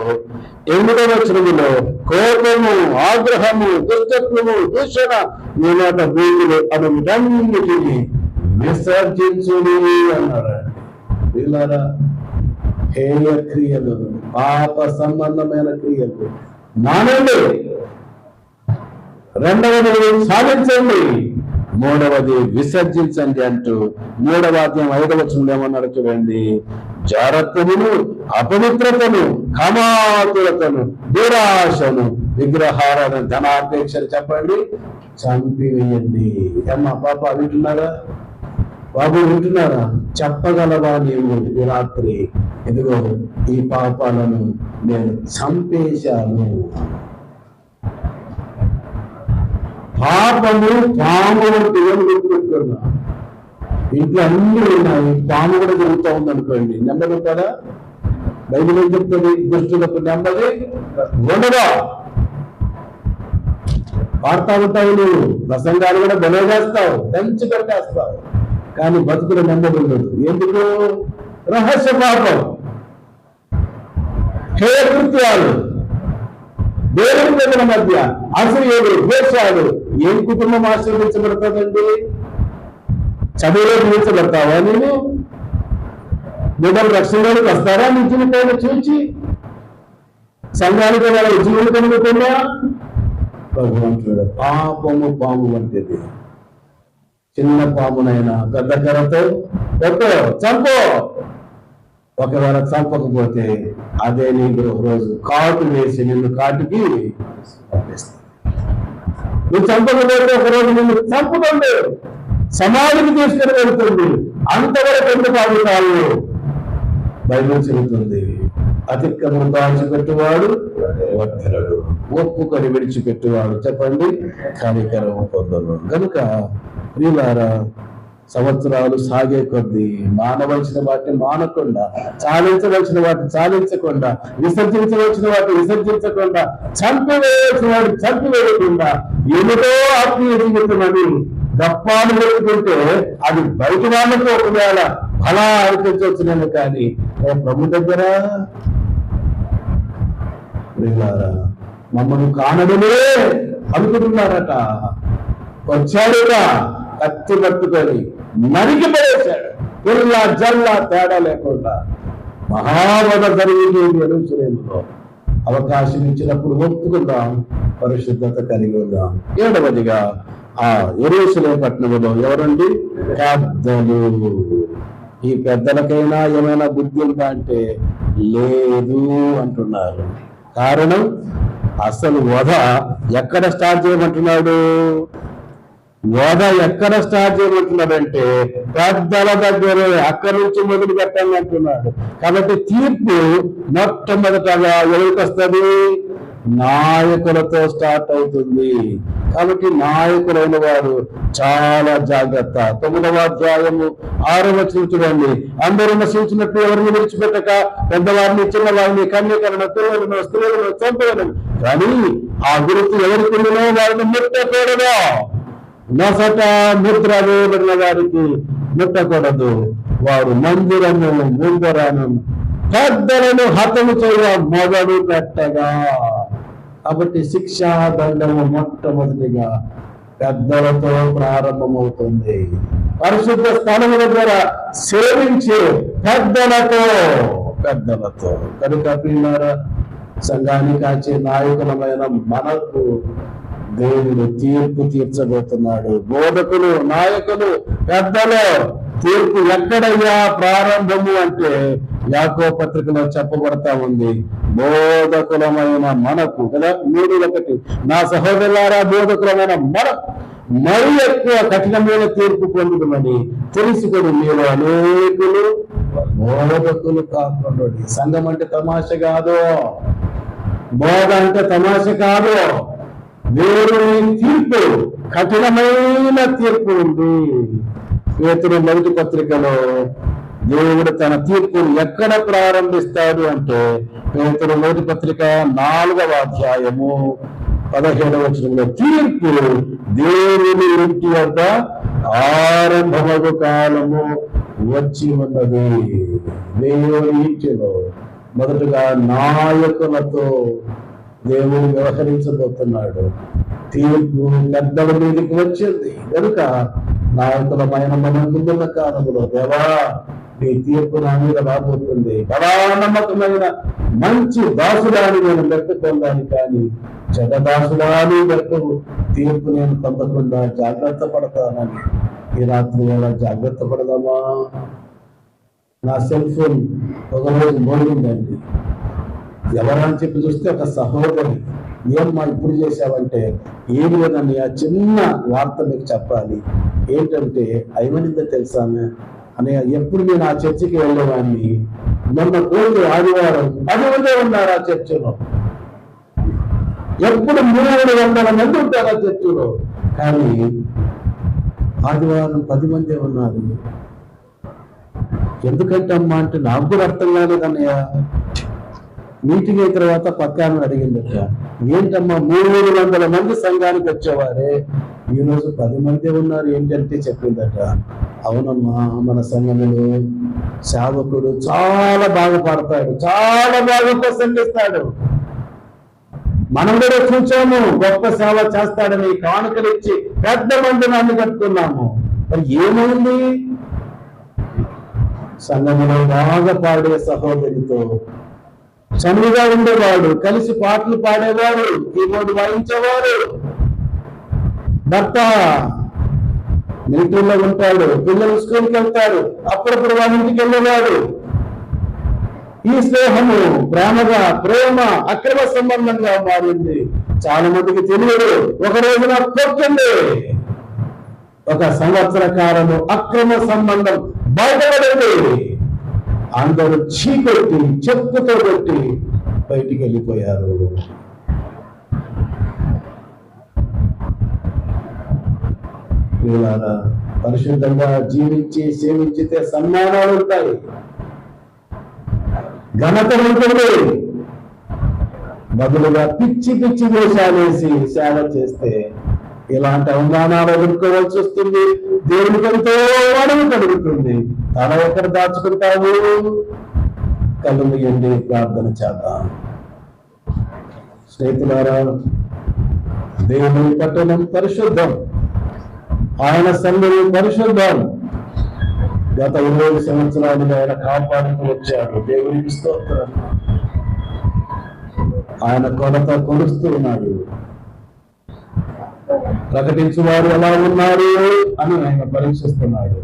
8వ వచనములో కోపము, ఆగ్రహము, దుష్టత్వము, దూషణ, నీనాట బూతులు అను వీటన్నిటిని విసర్జించుడి అన్నాడు. వీళ్ళారా, హేయ క్రియలు, పాప సంబంధమైన క్రియలు మానండి. 2వది సాధించండి, 3వది విసర్జించండి అంటూ 3వ అధ్యాయం 5వ వచనంలో ఏమన్నాడు చూడండి, జారత్వమును, అపవిత్రతను, కామాతులతను, దురాశను, విగ్రహారాధన, ధనాపేక్షను చెప్పండి, చంపివేయండి. అమ్మా పాప వింటున్నారా? బాబు వింటున్నారా? చెప్పగలవా నీవు ఈ రాత్రి, ఇదిగో ఈ పాపాలను నేను చంపేశాను. పాపము పాము దేవుని గుర్తుపెట్టుకున్నా. ఇంట్లో అన్ని ఉన్నాయి, పాము కూడా జరుగుతూ ఉంది అనుకోండి, నెమ్మది ఉంటారా? బైబిల్ ఏం చెప్తుంది? దుష్టులకు నెమ్మది ఉండదా? పాడుతా ఉంటావు నువ్వు, ప్రసంగాలు కూడా బలే చేస్తావు, దంచి కట్టేస్తావు, కానీ బతుకుల నెమ్మది ఉండదు. ఎందుకు? రహస్య పాపం, హేయకృత్యాలు, దేవుని ప్రజల మధ్య అసూయలు, ద్వేషాలు. ఏం కుటుంబం ఆశీర్వదించబడుతుందండి? చదువులో తీర్చబడతావా? నేను బిడ్డలు రక్షణలోకి వస్తారా నీ జీవితాన్ని చూచి? సంఘానికి వాళ్ళ జీవులు కలుగుతుందా? భగవంతుడు పాపము పాము వంటిది. చిన్న పామునైనా పెద్ద కర్రతో కొట్టు, చంపు. ఒకవేళ చంపకపోతే అదే నీకు రోజు కాటు వేసి నిన్ను కాటుకి పంపిస్తుంది. నువ్వు చంపకపోతే ఒకరోజు నిన్ను చంపుతుంది, సమాధికి తీసుకుని వెళ్తుంది. అంతవరకు ఎందుకు ఆగుతావు? బైబిల్ చెబుతుంది, అతిక్రమం దాచిపెట్టువాడు వర్ధిల్లడు, ఒప్పుకొని విడిచిపెట్టువాడు చెప్పండి కనికరం పొందను. కనుక ప్రియులారా, సంవత్సరాలు సాగే కొద్దీ మానవలసిన వాటిని మానకుండా, చాలించవలసిన వాటిని చాలించకుండా, విసర్జించవలసిన వాటిని విసర్జించకుండా, చంపివేయవలసిన వాటిని చంపివేయకుండా, ఏమిటో ఆత్మీయ జీవితం అని గప్పాలు పెట్టుకుంటే అది బయట వాళ్ళతో ఒకవేళ అలా అనిపించవచ్చునేమో, కానీ ప్రభు దగ్గర మమ్మల్ని కానడమే అనుకుంటున్నారట. వచ్చాడుగా కత్తి పట్టుకొని నరికి పడేశాడు, పిల్ల జల్ల తేడా లేకుండా. మహావధ జరిగింది యెరూషలేములో. అవకాశం ఇచ్చినప్పుడు ఒప్పుకుందాం, పరిశుద్ధత కలిగి ఉందాం. 7వదిగా ఆ యెరూషలేము పట్టణంలో ఎవరండి? పెద్దలు. ఈ పెద్దలకైనా ఏమైనా బుద్ధి ఉందా అంటే లేదు అంటున్నారు. కారణం, అసలు వధ ఎక్కడ స్టార్ట్ చేయమంటున్నాడు? వధ ఎక్కడ స్టార్ట్ చేయమంటున్నాడంటే పెద్దల దగ్గరే, అక్కడి నుంచి మొదలు పెట్టాలి అంటున్నాడు. కాబట్టి తీర్పు మొట్టమొదటగా ఎవరికి వస్తుంది? నాయకులతో స్టార్ట్ అవుతుంది. కాబట్టి నాయకులైన వారు చాలా జాగ్రత్త. 9వ అధ్యాయము 6వ వచనం చూడండి. అందరూ నశించినట్టు ఎవరిని విడిచిపెట్టక పెద్దవారిని, చిన్నవారిని, కన్యకలను, పిల్లలను, స్త్రీలను చంపేయడం, కానీ ఆ గుర్తు ఎవరికి వారిని ముట్టకూడదు. నొసట ముద్ర వేయబడిన వారికి ముట్టకూడదు. వారు మందిరము ముందరను పెద్దలను హతము చేయ మొదలు పెట్టగా. కాబట్టి శిక్షా దండము మొట్టమొదటిగా పెద్దలతో ప్రారంభమవుతుంది. పరిశుద్ధ స్థలముల ద్వారా సేవించే పెద్దలతో. కనుక ప్రియులారా, సంఘాన్ని కాచే నాయకులమైన మనకు దేవుడు తీర్పు తీర్చబోతున్నాడు. బోధకులు, నాయకులు, పెద్దలు తీర్పు ఎక్కడయ్యా ప్రారంభము అంటే యాకోబు పత్రికలో చెప్పబడతా ఉంది. బోధకులమైన మనకు కదా, 3:1, నా సహోదరులారా బోధకులమైన మనకు మరి ఎక్కువ కఠినమైన తీర్పు పొందుతామని తెలుసుకొని మీరు అనేకులు బోధకులు కాకుండా. సంఘం అంటే తమాష కాదు, బోధ అంటే తమాష కాదు. దేవుని తీర్పు కఠినమైన తీర్పు ఉంది. పేతురు మొదటి పత్రికలో దేవుడు తన తీర్పును ఎక్కడ ప్రారంభిస్తాడు అంటే పేతురు మొదటి పత్రిక 4వ అధ్యాయము 17వ వచనంలో తీర్పు దేవుని ఇంటి వద్ద ఆరంభమగు కాలము వచ్చి ఉన్నది. దేవుని ఇంటిలో మొదటగా నాయకులతో దేవుడు వ్యవహరించబోతున్నాడు. తీర్పు పెద్దల మీదకి వచ్చింది. కనుక నాయకులమైన మన ముందున్న కాలంలో దేవా నీ తీర్పు నా మీద రాబోతుంది. బలా నమ్మకమైన మంచి దాసుడాన్ని నేను లెక్క పొందాను, కానీ చెడ్డ దాసుడాన్ని లెక్క తీర్పు నేను పొందకుండా జాగ్రత్త పడతానని ఈ రాత్రి ఎలా జాగ్రత్త పడదామా? నా సెల్ ఫోన్ ఒకరోజు మోగిందండి. ఎవరని చెప్పి చూస్తే ఒక సహోదరి, ఏమ్మా ఇప్పుడు చేశావంటే ఏమి లేదని ఆ చిన్న వార్త మీకు చెప్పాలి. ఏంటంటే ఏమనిందో తెలుసామే అని, ఎప్పుడు నేను ఆ చర్చికి వెళ్ళేవాడిని, మొన్న రోజు ఆదివారం 10 మంది ఉన్నారు ఆ చర్చిలో. ఎప్పుడు 300 మంది ఉంటారు ఆ చర్చిలో. కానీ ఆదివారం 10 మందే ఉన్నారు. ఎందుకంటే అమ్మా అంటే నాకు కూడా అర్థం కాలేదన్నయ్య. మీటింగ్ అయిన తర్వాత పక్కన అడిగిందట, ఏంటమ్మా 300 మంది సంఘానికి వచ్చేవారే ఈరోజు 10 మంది ఉన్నారు ఏంటంటే చెప్పిందట, అవునమ్మా మన సంఘంలో సేవకుడు చాలా బాగా పాడతాడు, చాలా బాగా ప్రసంగిస్తాడు, మనం కూడా చూచాము గొప్ప సేవ చేస్తాడని కానుకలు ఇచ్చి పెద్ద మందిరాన్ని కట్టుకున్నాము. మరి ఏమైంది? సంఘంలో బాగా పాడే సహోదరితో చనువుగా ఉండేవాడు, కలిసి పాటలు పాడేవాడు, కీబోర్డు వాయించేవాడు, భర్త మిలిటరీలో ఉంటాడు, పిల్లలు స్కూల్కి వెళ్తారు, అప్పుడప్పుడు వాళ్ళ ఇంటికి వెళ్ళేవాడు. ఈ స్నేహము ప్రేమ అక్రమ సంబంధంగా మారింది. చాలా మందికి తెలియదు. ఒక రోజున కొట్టింది. 1 సంవత్సర కాలము అక్రమ సంబంధం బయటపడింది. అందరూ చీకొట్టి చెప్పుతో కొట్టి బయటికి వెళ్ళిపోయారు. వీళ్ళారా పరిశుద్ధంగా జీవించి సేవించితే సన్మానాలు ఉంటాయి, ఘనత ఉంటుంది. బదులుగా పిచ్చి పిచ్చి వేషాలు వేసి సేవ చేస్తే ఇలాంటి అవమానాలు ఎదుర్కోవాల్సి వస్తుంది. దేవునికి ఎంతో అడుగు కలుగుతుంది. తల ఎక్కడ దాచుకుంటావు? కళ్ళు మూయండి, ప్రార్థన చేద్దాం. స్నేహితులారా, దేవుని పట్టణం పరిశుద్ధం, ఆయన సన్నిధి పరిశుద్ధం. గత 20 సంవత్సరాలుగా ఆయన కాపాడుతూ వచ్చాడు. దేవునికి స్తోత్రం. ఆయన కొలత కొలుస్తూ ఉన్నాడు. ప్రకటించువారు ఎలా ఉన్నారు అని ఆయన పరీక్షిస్తున్నాడు.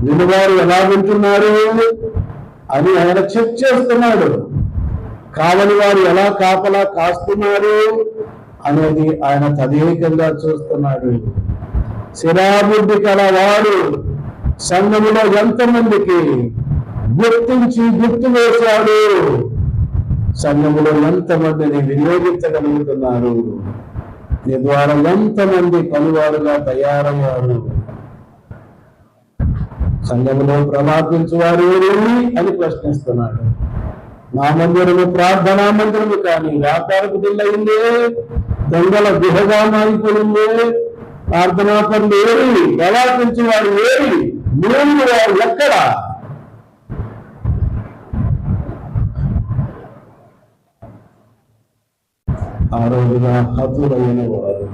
వినువారు ఎలా వింటున్నారు అని ఆయన చెక్ చేస్తున్నాడు. కావలి వారు ఎలా కాపలా కాస్తున్నారు అనేది ఆయన తదేకంగా చూస్తున్నాడు. శిరాబుద్ధి కలవాడు సంఘములో ఎంతమందికి గుర్తించి గుర్తు వేశాడు, సంఘములో ఎంతమందిని వినియోగించగలుగుతున్నారు, నీ ద్వారా ఎంతమంది పనివారుగా తయారయ్యారు, సంఘములో ప్రవర్తించువారు అని ప్రశ్నిస్తున్నాడు. నా మందిరము ప్రార్థనా మందిరము కానీ వ్యాపారకు దిల్లయిందే, దొంగల గుహగా మారిపోయిందే, ప్రార్థనా పనులు ఏరి, ప్రవర్తించేవారు ఏరి, మూడు వారు ఎక్కడ? ఆ రోజున హతులైన వారు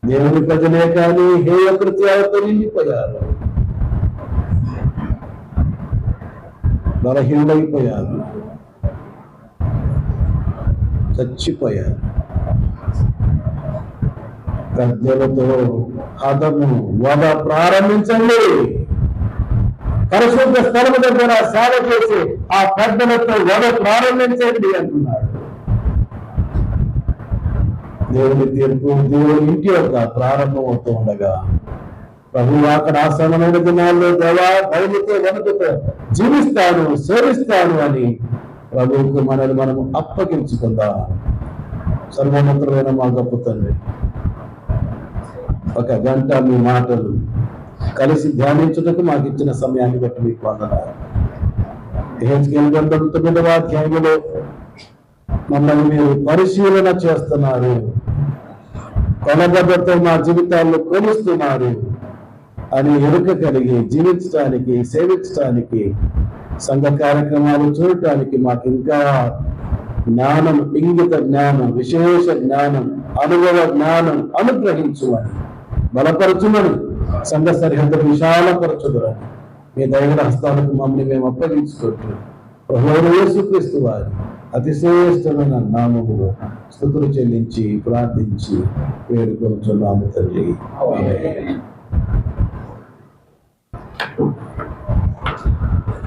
దేవుని ప్రజలే కానీ హేయ కృత్యాలతో నిండిపోయారు, బలహీనులైపోయారు, చచ్చిపోయారు. గద్దెలతో హతము వద ప్రారంభించండి. పరిశుద్ధ స్థలము దగ్గర సేవ చేసి ఆ పెద్దలతో వద ప్రారంభించండి అంటున్నాడు. దేవుని తీర్పు దేవుని ఇంటి యొక్క ప్రారంభం అవుతూ ఉండగా ప్రభువు అక్కడ ఆసన్నమైన దినాల్లో దేవా భయముతో వణుకుతో జీవిస్తాను సేవిస్తాను అని ప్రభువుకు మనల్ని మనము అప్పగించుకుందాం. సర్వోన్నతుడైన మా గొప్ప తండ్రి, 1 గంట మీ మాటలు కలిసి ధ్యానించుటకు మాకు ఇచ్చిన సమయాన్ని బట్టి మీకు వందనాలు. యెహెజ్కేలు గ్రంథం 9వ అధ్యాయంలో మమ్మల్ని మీరు పరిశీలన చేస్తున్నారు, కొలబద్దతో మా జీవితాల్లో కొలుస్తున్నారు అని ఎరుక కలిగి జీవించడానికి, సేవించడానికి, సంఘ కార్యక్రమాలు చూడటానికి మాకు ఇంకా జ్ఞానం, ఇంగిత జ్ఞానం, విశేష జ్ఞానం, అనుభవ జ్ఞానం అనుగ్రహించుమని, బలపరచుమని, సంఘ సరిహద్దు విశాలపరచుదురని మీ దైవ హస్తాలకు మమ్మల్ని మేము అప్పగించుకుంటూ ప్రభువైన యేసుక్రీస్తు వారి అతిశ్రేష్టమైన నామములో స్తుతులు చెల్లించి ప్రార్థించి వేడుకొనుచున్నాము తండ్రి. ఆమేన్.